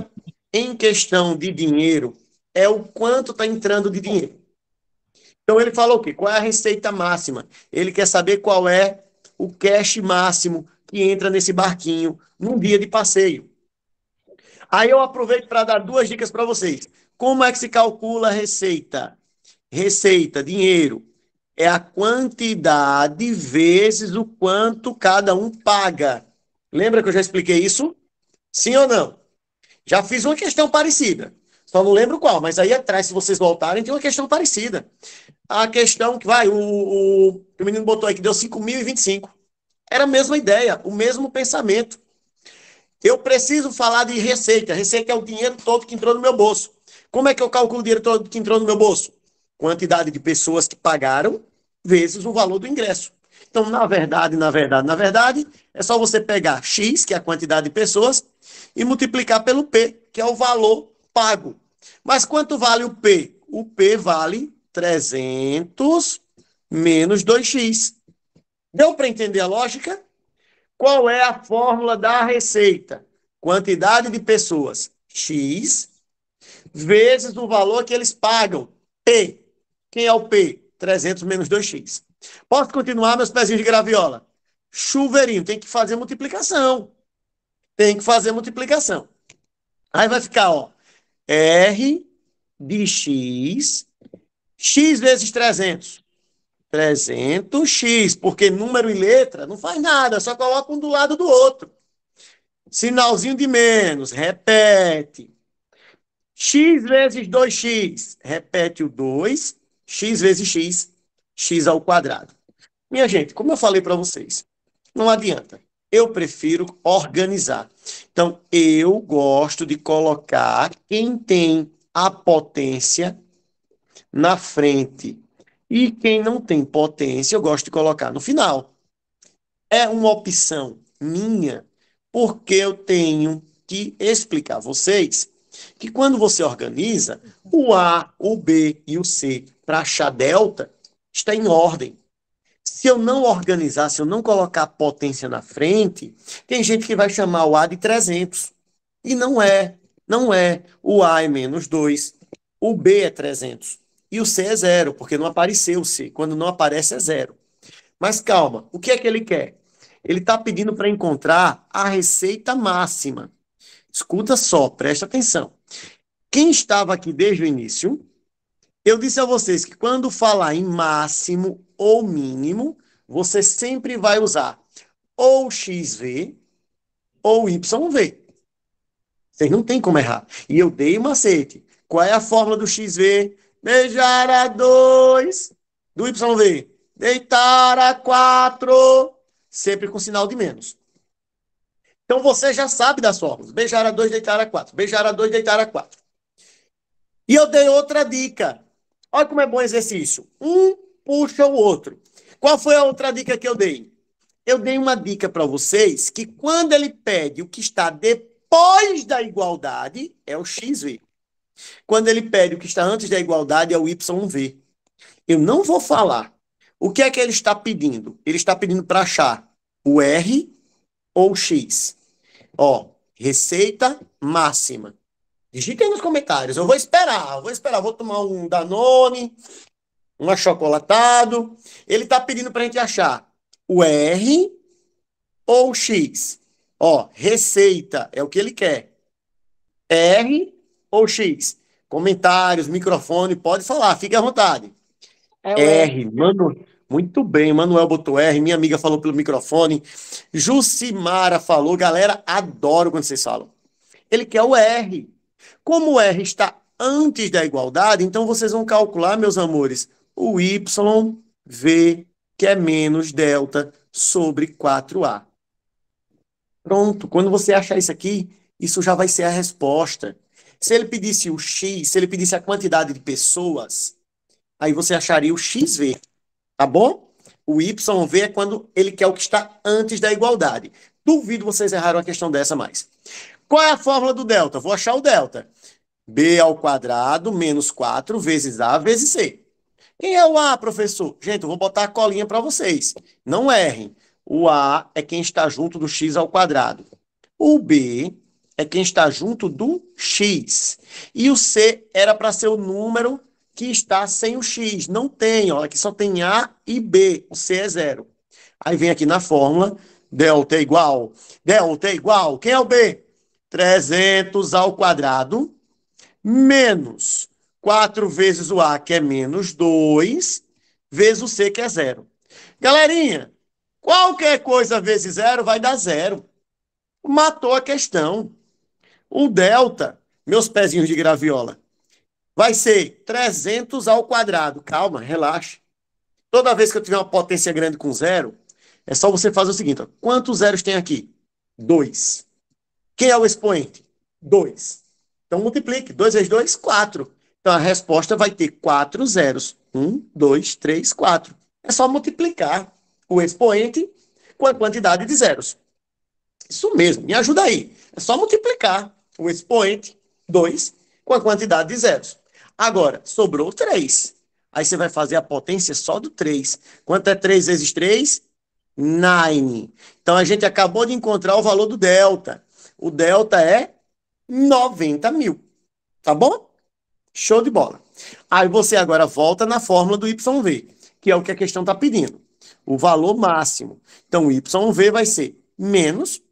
em questão de dinheiro é o quanto está entrando de dinheiro. Então ele falou o quê? Qual é a receita máxima? Ele quer saber qual é o cash máximo que entra nesse barquinho num dia de passeio. Aí eu aproveito para dar duas dicas para vocês. Como é que se calcula a receita? Receita, dinheiro, é a quantidade vezes o quanto cada um paga. Lembra que eu já expliquei isso? Sim ou não? Já fiz uma questão parecida. Só não lembro qual, mas aí atrás, se vocês voltarem, tem uma questão parecida. A questão que vai, o menino botou aí que deu 5.025. Era a mesma ideia, o mesmo pensamento. Eu preciso falar de receita. Receita é o dinheiro todo que entrou no meu bolso. Como é que eu calculo o dinheiro todo que entrou no meu bolso? Quantidade de pessoas que pagaram vezes o valor do ingresso. Então, na verdade, é só você pegar X, que é a quantidade de pessoas, e multiplicar pelo P, que é o valor pago. Mas quanto vale o P? O P vale 300 menos 2x. Deu para entender a lógica? Qual é a fórmula da receita? Quantidade de pessoas, X, vezes o valor que eles pagam, P. Quem é o P? 300 menos 2x. Posso continuar, meus pezinhos de graviola? Chuveirinho, tem que fazer multiplicação. Tem que fazer multiplicação. Aí vai ficar, ó, R de X, X vezes 300. 300x, porque número e letra não faz nada, só coloca um do lado do outro. Sinalzinho de menos, repete. X vezes 2x, repete o 2, x vezes x, x ao quadrado. Minha gente, como eu falei para vocês, não adianta. Eu prefiro organizar. Então, eu gosto de colocar quem tem a potência na frente. E quem não tem potência, eu gosto de colocar no final. É uma opção minha, porque eu tenho que explicar a vocês que quando você organiza, o A, o B e o C para achar delta está em ordem. Se eu não organizar, se eu não colocar potência na frente, tem gente que vai chamar o A de 300. E não é. Não é. O A é menos 2, o B é 300 e o C é zero, porque não apareceu o C. Quando não aparece, é zero. Mas calma, o que é que ele quer? Ele está pedindo para encontrar a receita máxima. Escuta só, presta atenção. Quem estava aqui desde o início, eu disse a vocês que quando falar em máximo ou mínimo, você sempre vai usar ou XV ou YV. Vocês não tem como errar. E eu dei um macete. Qual é a fórmula do XV? Beijar a 2 do YV. Deitar a 4, sempre com sinal de menos. Então você já sabe das fórmulas. Beijar a 2, deitar a 4. Beijar a 2, deitar a 4. E eu dei outra dica. Olha como é bom exercício. Um puxa o outro. Qual foi a outra dica que eu dei? Eu dei uma dica para vocês que quando ele pede o que está depois da igualdade, é o XV. Quando ele pede o que está antes da igualdade, é o YV. Eu não vou falar. O que é que ele está pedindo? Ele está pedindo para achar o R ou o X. Ó, receita máxima. Digitem nos comentários. Eu vou esperar. Vou tomar um Danone, um achocolatado. Ele está pedindo para a gente achar o R ou o X. Ó, receita é o que ele quer. R ou X. Comentários, microfone, pode falar, fique à vontade. É o R, mano, muito bem, Manuel botou R, minha amiga falou pelo microfone, Jucimara falou, galera, adoro quando vocês falam. Ele quer o R. Como o R está antes da igualdade, então vocês vão calcular, meus amores, o YV, que é menos delta, sobre 4A. Pronto, quando você achar isso aqui, isso já vai ser a resposta. Se ele pedisse o X, se ele pedisse a quantidade de pessoas, aí você acharia o XV, tá bom? O YV é quando ele quer o que está antes da igualdade. Duvido vocês erraram uma questão dessa mais. Qual é a fórmula do delta? Vou achar o delta. B ao quadrado menos 4 vezes A vezes C. Quem é o A, professor? Gente, eu vou botar a colinha para vocês. Não errem. O A é quem está junto do x ao quadrado. O B é quem está junto do x. E o C era para ser o número que está sem o x. Não tem, ó. Aqui só tem A e B. O C é zero. Aí vem aqui na fórmula, delta é igual. Delta é igual. Quem é o B? 300 ao quadrado menos 4 vezes o A, que é menos 2, vezes o C, que é zero. Galerinha, qualquer coisa vezes zero vai dar zero. Matou a questão. O delta, meus pezinhos de graviola, vai ser 300 ao quadrado. Calma, relaxa. Toda vez que eu tiver uma potência grande com zero, é só você fazer o seguinte, ó. Quantos zeros tem aqui? 2. Quem é o expoente? 2. Então multiplique. 2 vezes 2, 4. Então a resposta vai ter 4 zeros. 1, 2, 3, 4. É só multiplicar o expoente com a quantidade de zeros. Isso mesmo, me ajuda aí. É só multiplicar o expoente 2 com a quantidade de zeros. Agora, sobrou 3. Aí você vai fazer a potência só do 3. Quanto é 3 vezes 3? 9. Então a gente acabou de encontrar o valor do delta. O delta é 90 mil. Tá bom? Show de bola. Aí você agora volta na fórmula do YV, que é o que a questão está pedindo. O valor máximo. Então o YV vai ser menos.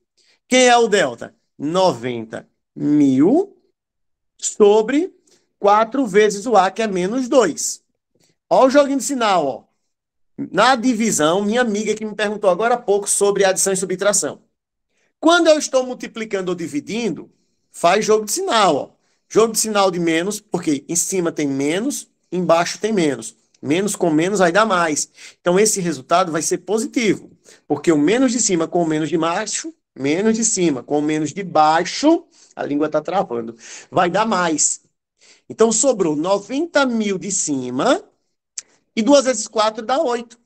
Quem é o delta? 90 mil sobre 4 vezes o A, que é menos 2. Olha o joguinho de sinal, ó. Na divisão, minha amiga que me perguntou agora há pouco sobre adição e subtração. Quando eu estou multiplicando ou dividindo, faz jogo de sinal, ó. Jogo de sinal de menos, porque em cima tem menos, embaixo tem menos. Menos com menos vai dar mais. Então esse resultado vai ser positivo, porque o menos de cima com o menos de baixo, menos de cima com o menos de baixo, a língua está travando, vai dar mais. Então sobrou 90 mil de cima e 2 vezes 4 dá 8.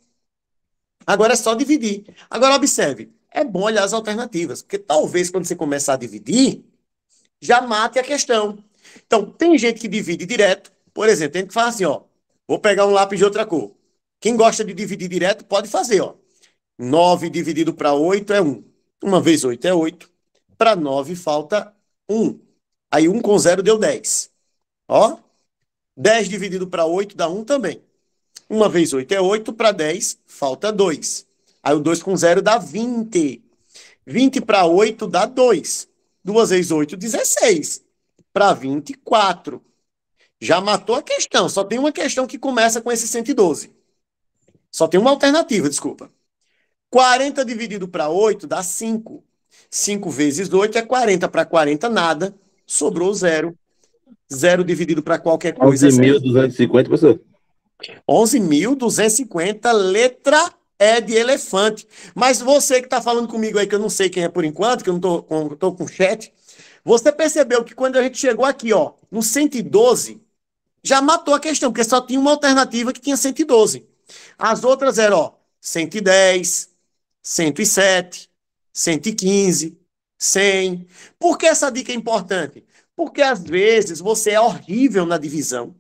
Agora é só dividir. Agora observe, é bom olhar as alternativas, porque talvez quando você começar a dividir, já mate a questão. Então, tem gente que divide direto. Por exemplo, tem gente que fala assim, ó, vou pegar um lápis de outra cor. Quem gosta de dividir direto, pode fazer, ó. 9 dividido para 8 é 1. 1 vezes 8 é 8. Para 9 falta 1. Aí 1 com 0 deu 10. Ó, 10 dividido para 8 dá 1 também. 1 vezes 8 é 8, para 10 falta 2. Aí o 2 com 0 dá 20. 20 para 8 dá 2. 2 vezes 8, 16. Para 24. Já matou a questão. Só tem uma questão que começa com esse 112. Só tem uma alternativa, desculpa. 40 dividido para 8 dá 5. 5 vezes 8 é 40. Para 40, nada. Sobrou 0. 0 dividido para qualquer coisa é 0. 11.250, professor. 11.250, letra E de elefante. Mas você que está falando comigo aí, que eu não sei quem é por enquanto, que eu não tô com chat, você percebeu que quando a gente chegou aqui, ó, no 112, já matou a questão, porque só tinha uma alternativa que tinha 112. As outras eram, ó, 110, 107, 115, 100. Por que essa dica é importante? Porque às vezes você é horrível na divisão.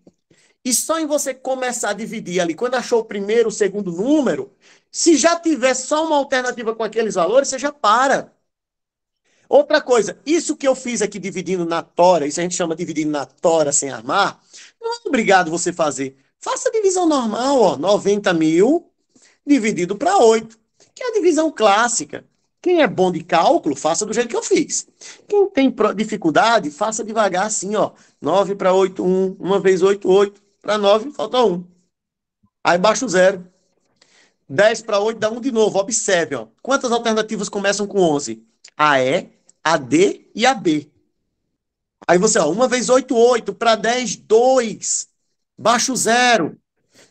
E só em você começar a dividir ali, quando achou o primeiro, o segundo número, se já tiver só uma alternativa com aqueles valores, você já para. Outra coisa, isso que eu fiz aqui dividindo na tora, isso a gente chama de dividindo na tora sem armar, não é obrigado você fazer. Faça a divisão normal, ó, 90 mil dividido para 8, que é a divisão clássica. Quem é bom de cálculo, faça do jeito que eu fiz. Quem tem dificuldade, faça devagar assim, ó. 9 para 8, 1. 1 vezes 8, 8. Para 9, falta 1. Aí baixa o 0. 10 para 8 dá 1 de novo. Observe, ó. Quantas alternativas começam com 11? A E, a D e a B. Aí você, ó, 1 vezes 8, 8. Para 10, 2. Baixa o 0.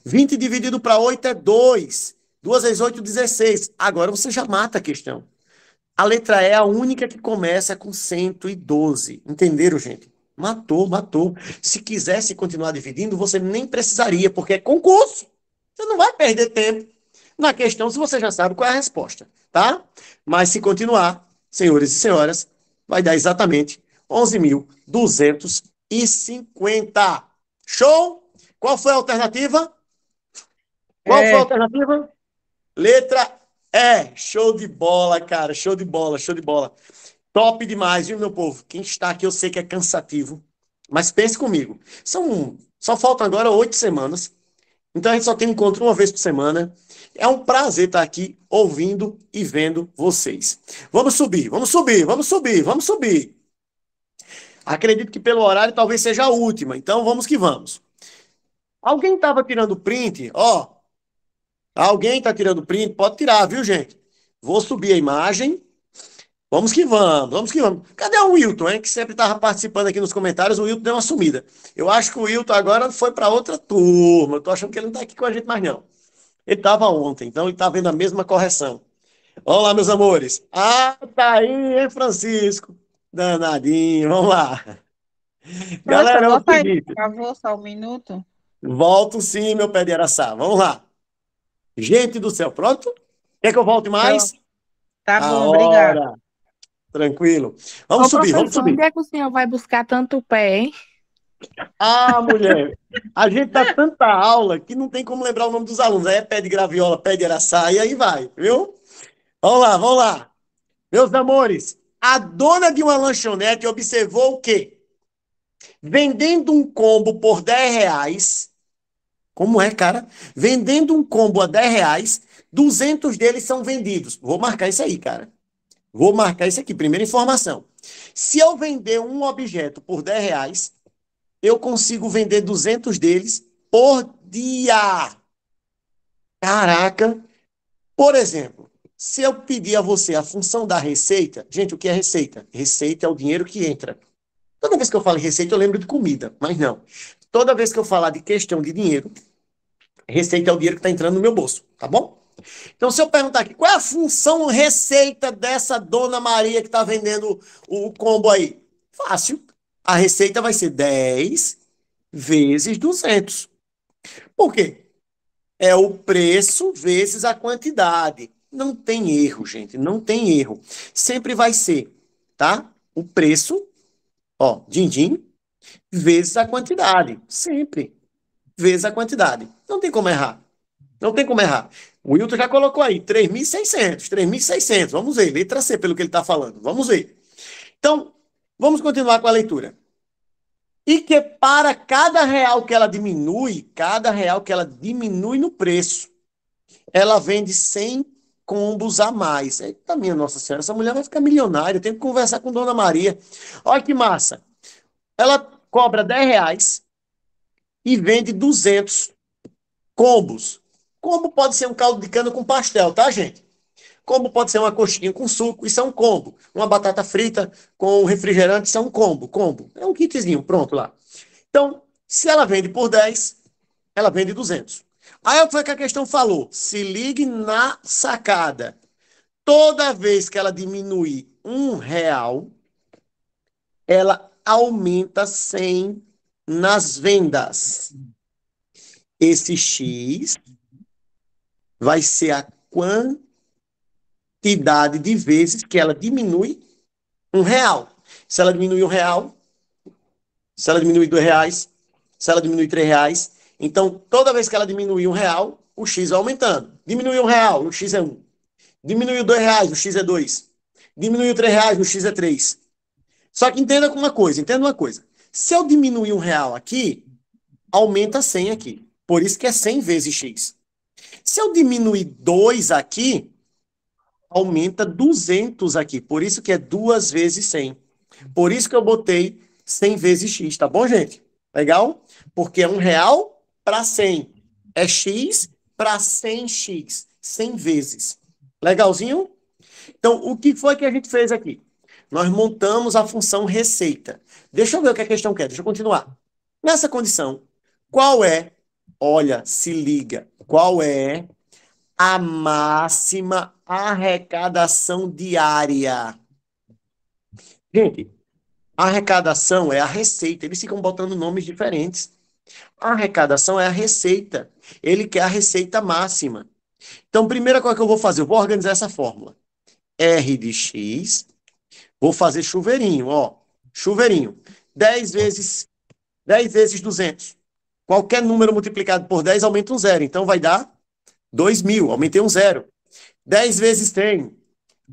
20 dividido para 8 é 2. 2 vezes 8, 16. Agora você já mata a questão. A letra E é a única que começa com 112. Entenderam, gente? Matou, matou. Se quisesse continuar dividindo, você nem precisaria, porque é concurso. Você não vai perder tempo na questão se você já sabe qual é a resposta, tá? Mas se continuar, senhores e senhoras, vai dar exatamente 11.250. 150. Show? Qual foi a alternativa? Qual foi a É, alternativa? Letra E. Show de bola, cara. Show de bola, show de bola. Top demais, viu, meu povo? Quem está aqui eu sei que é cansativo, mas pense comigo. Só faltam agora 8 semanas. Então a gente só tem encontro uma vez por semana. É um prazer estar aqui ouvindo e vendo vocês. Vamos subir, vamos subir, vamos subir, vamos subir. Acredito que pelo horário talvez seja a última, então vamos que vamos. Alguém estava tirando print? Ó, alguém está tirando print? Pode tirar, viu, gente? Vou subir a imagem. Vamos que vamos, vamos que vamos. Cadê o Wilton, hein? Que sempre estava participando aqui nos comentários. O Wilton deu uma sumida. Eu acho que o Wilton agora foi para outra turma. Eu tô achando que ele não está aqui com a gente mais, não. Ele estava ontem, então ele está vendo a mesma correção. Olá, meus amores. Ah, tá aí, hein, Francisco? Danadinho, vamos lá. professor, Galera, é o volta aí, por seguinte. favor, só um minuto. Volto sim, meu pé de araçá. Vamos lá. Gente do céu, pronto? Quer que eu volte mais? Pronto. Tá A bom, obrigado. hora. Tranquilo. Vamos Ô, subir, vamos professor, subir. onde é que o senhor vai buscar tanto pé, hein? Ah, mulher. A gente dá tanta aula que não tem como lembrar o nome dos alunos. Aí é pé de graviola, pé de araçá, e aí vai, viu? Vamos lá, vamos lá. Meus amores, a dona de uma lanchonete observou o quê? Vendendo um combo por R$ 10. Como é, cara? Vendendo um combo a R$ 10, 200 deles são vendidos. Vou marcar isso aí, cara. Vou marcar isso aqui. Primeira informação. Se eu vender um objeto por R$ 10, eu consigo vender 200 deles por dia. Caraca! Por exemplo, se eu pedir a você a função da receita, gente, o que é receita? Receita é o dinheiro que entra. Toda vez que eu falo em receita, eu lembro de comida, mas não. Toda vez que eu falar de questão de dinheiro, receita é o dinheiro que está entrando no meu bolso, tá bom? Então, se eu perguntar aqui, qual é a função receita dessa dona Maria que está vendendo o combo aí? Fácil. A receita vai ser 10 vezes 200. Por quê? É o preço vezes a quantidade. Não tem erro, gente, não tem erro. Sempre vai ser, tá? O preço, ó, din-din, vezes a quantidade. Sempre. Vezes a quantidade. Não tem como errar. Não tem como errar. O Wilton já colocou aí, 3.600, 3.600. Vamos ver, letra C, pelo que ele está falando. Vamos ver. Então, vamos continuar com a leitura. E que para cada real que ela diminui, cada real que ela diminui no preço, ela vende 100 combos a mais. Eita, minha Nossa Senhora, essa mulher vai ficar milionária. Eu tenho que conversar com Dona Maria. Olha que massa. Ela cobra R$ 10 e vende 200 combos. Combo pode ser um caldo de cana com pastel, tá, gente? Combo pode ser uma coxinha com suco, isso é um combo. Uma batata frita com refrigerante, isso é um combo. Combo. É um kitzinho, pronto lá. Então, se ela vende por 10, ela vende 200. Aí foi o que a questão falou. Se ligue na sacada. Toda vez que ela diminui R$ 1, ela aumenta 100 nas vendas. Esse X vai ser a quantidade de vezes que ela diminui R$ 1. Se ela diminui R$ 1, se ela diminui R$ 2, se ela diminui R$ 3, então toda vez que ela diminui R$ 1, o X vai aumentando. Diminuiu R$ 1, o X é 1. Diminuiu R$ 2, o X é 2. Diminuiu R$ 3, o X é 3. Só que entenda uma coisa, entenda uma coisa. Se eu diminuir R$ 1 aqui, aumenta 100 aqui. Por isso que é 100 vezes X. Se eu diminuir 2 aqui, aumenta 200 aqui. Por isso que é 2 vezes 100. Por isso que eu botei 100 vezes X, tá bom, gente? Legal? Porque é R$ 1 para 100. É X para 100x. 100 vezes. Legalzinho? Então, o que foi que a gente fez aqui? Nós montamos a função receita. Deixa eu ver o que a questão quer. Deixa eu continuar. Nessa condição, qual é, olha, se liga, qual é a máxima arrecadação diária? Gente, a arrecadação é a receita. Eles ficam botando nomes diferentes. A arrecadação é a receita. Ele quer a receita máxima. Então, primeira coisa que eu vou fazer, eu vou organizar essa fórmula. R de X, vou fazer chuveirinho, ó. Chuveirinho. 10 vezes 10 vezes 200. Qualquer número multiplicado por 10 aumenta um zero. Então vai dar 2.000. Aumentei um zero. 10 vezes 100.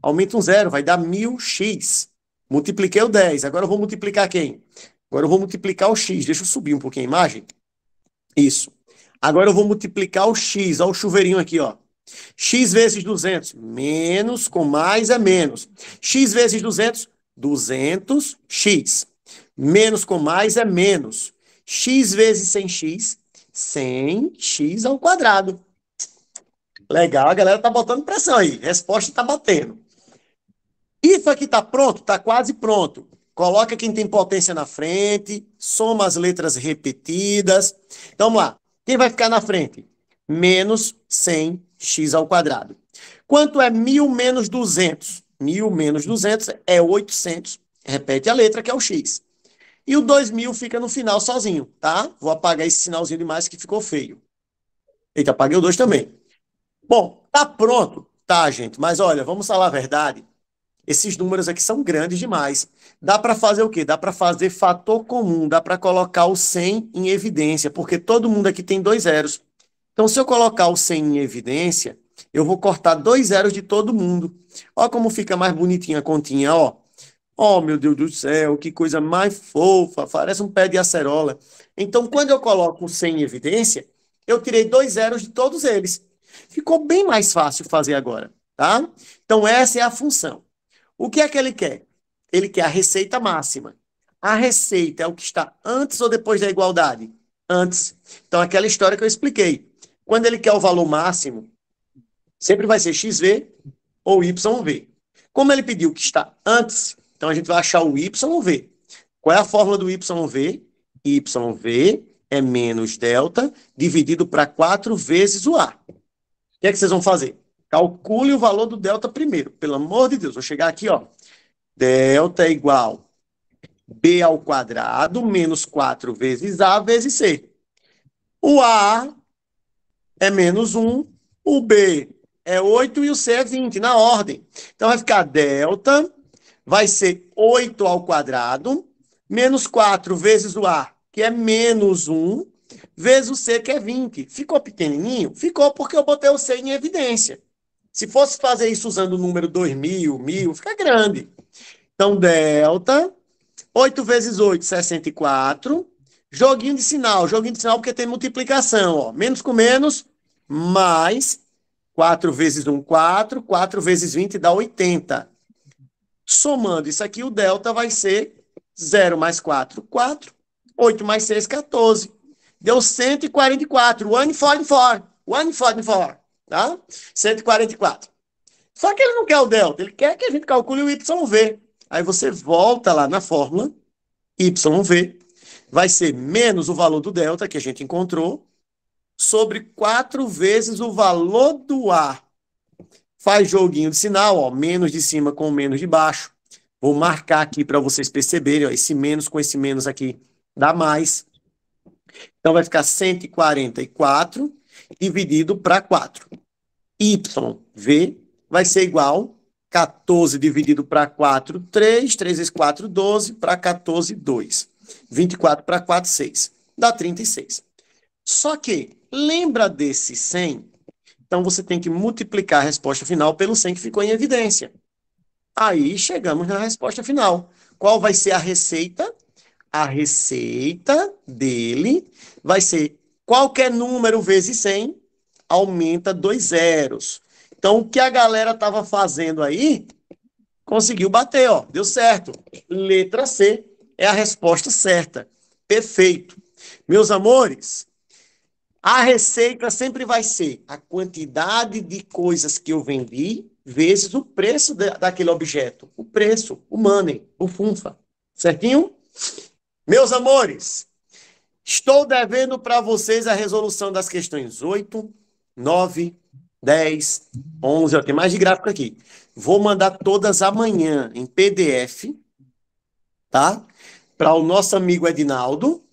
Aumenta um zero. Vai dar 1000x. Multipliquei o 10. Agora eu vou multiplicar quem? Agora eu vou multiplicar o x. Deixa eu subir um pouquinho a imagem. Isso. Agora eu vou multiplicar o x. Olha o chuveirinho aqui, ó. X vezes 200. Menos com mais é menos. X vezes 200. 200x. Menos com mais é menos. X vezes 100x. 100x ao quadrado. Legal, a galera tá botando pressão aí. Resposta tá batendo. Isso aqui tá pronto? Tá quase pronto. Coloca quem tem potência na frente, soma as letras repetidas. Então, vamos lá. Quem vai ficar na frente? Menos 100x ao quadrado. Quanto é 1.000 menos 200? 1.000 menos 200 é 800. Repete a letra, que é o x. E o 2.000 fica no final sozinho, tá? Vou apagar esse sinalzinho de mais que ficou feio. Eita, apaguei o 2 também. Bom, tá pronto? Tá, gente. Mas olha, vamos falar a verdade. Esses números aqui são grandes demais. Dá para fazer o quê? Dá para fazer fator comum, dá para colocar o 100 em evidência, porque todo mundo aqui tem 2 zeros. Então, se eu colocar o 100 em evidência, eu vou cortar 2 zeros de todo mundo. Ó como fica mais bonitinha a continha, ó. Oh, meu Deus do céu, que coisa mais fofa, parece um pé de acerola. Então, quando eu coloco o 100 em evidência, eu tirei 2 zeros de todos eles. Ficou bem mais fácil fazer agora, tá? Então, essa é a função. O que é que ele quer? Ele quer a receita máxima. A receita é o que está antes ou depois da igualdade? Antes. Então, aquela história que eu expliquei. Quando ele quer o valor máximo, sempre vai ser xv ou yv. Como ele pediu que está antes, então a gente vai achar o yv. Qual é a fórmula do yv? Yv é menos delta dividido para 4 vezes o a. O que é que vocês vão fazer? Calcule o valor do delta primeiro. Pelo amor de Deus, vou chegar aqui, ó. Delta é igual b ao quadrado menos 4 vezes a vezes c. O a é menos 1, o b é 8 e o c é 20, na ordem. Então vai ficar delta, vai ser 8 ao quadrado, menos 4 vezes o a, que é menos 1, vezes o c, que é 20. Ficou pequenininho? Ficou porque eu botei o c em evidência. Se fosse fazer isso usando o número 2.000, 1.000, fica grande. Então, delta, 8 vezes 8, 64. Joguinho de sinal porque tem multiplicação, ó. Menos com menos, mais 4 vezes 1, 4. 4 vezes 20 dá 80. Somando isso aqui, o delta vai ser 0 mais 4, 4. 8 mais 6, 14. Deu 144. One for. Tá? 144. Só que ele não quer o delta, ele quer que a gente calcule o YV. Aí você volta lá na fórmula, YV vai ser menos o valor do delta que a gente encontrou, sobre 4 vezes o valor do A. Faz joguinho de sinal, ó, menos de cima com menos de baixo. Vou marcar aqui para vocês perceberem, ó, esse menos com esse menos aqui dá mais. Então vai ficar 144 dividido para 4. YV vai ser igual 14 dividido para 4, 3. 3 vezes 4, 12. Para 14, 2. 24 para 4, 6. Dá 36. Só que, lembra desse 100? Então, você tem que multiplicar a resposta final pelo 100 que ficou em evidência. Aí, chegamos na resposta final. Qual vai ser a receita? A receita dele vai ser qualquer número vezes 100, aumenta 2 zeros. Então, o que a galera estava fazendo aí, conseguiu bater, ó, deu certo. Letra C é a resposta certa. Perfeito. Meus amores, a receita sempre vai ser a quantidade de coisas que eu vendi vezes o preço daquele objeto. O preço, o money, o funfa. Certinho? Meus amores, estou devendo para vocês a resolução das questões 8, 9, 10, 11, ó, tem mais de gráfico aqui. Vou mandar todas amanhã em PDF, tá? Para o nosso amigo Edinaldo,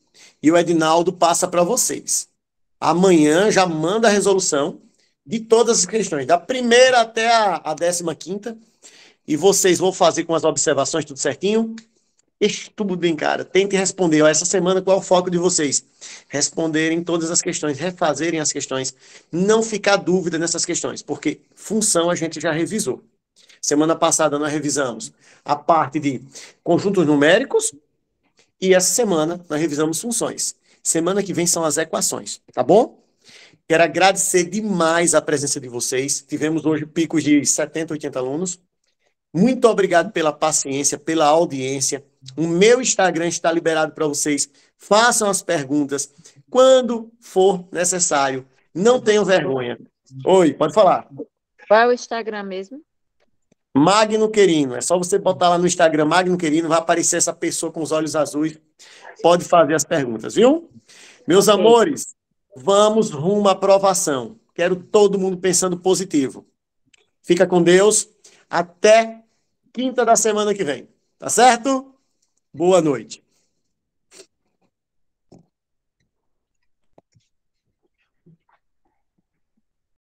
e o Edinaldo passa para vocês. Amanhã já manda a resolução de todas as questões, da primeira até a 15ª, e vocês vão fazer com as observações tudo certinho. estudem, cara. Tentem responder. Ó, essa semana, qual é o foco de vocês? Responderem todas as questões, refazerem as questões, não ficar dúvida nessas questões, porque função a gente já revisou. Semana passada nós revisamos a parte de conjuntos numéricos e essa semana nós revisamos funções. Semana que vem são as equações, tá bom? Quero agradecer demais a presença de vocês. Tivemos hoje picos de 70, 80 alunos. Muito obrigado pela paciência, pela audiência. O meu Instagram está liberado para vocês. Façam as perguntas quando for necessário. Não tenham vergonha. Oi, pode falar. Qual é o Instagram mesmo? Magno Querino. É só você botar lá no Instagram Magno Querino, vai aparecer essa pessoa com os olhos azuis. Pode fazer as perguntas, viu? Meus amores, vamos rumo à aprovação. Quero todo mundo pensando positivo. Fica com Deus. Até quinta da semana que vem. Tá certo? Boa noite.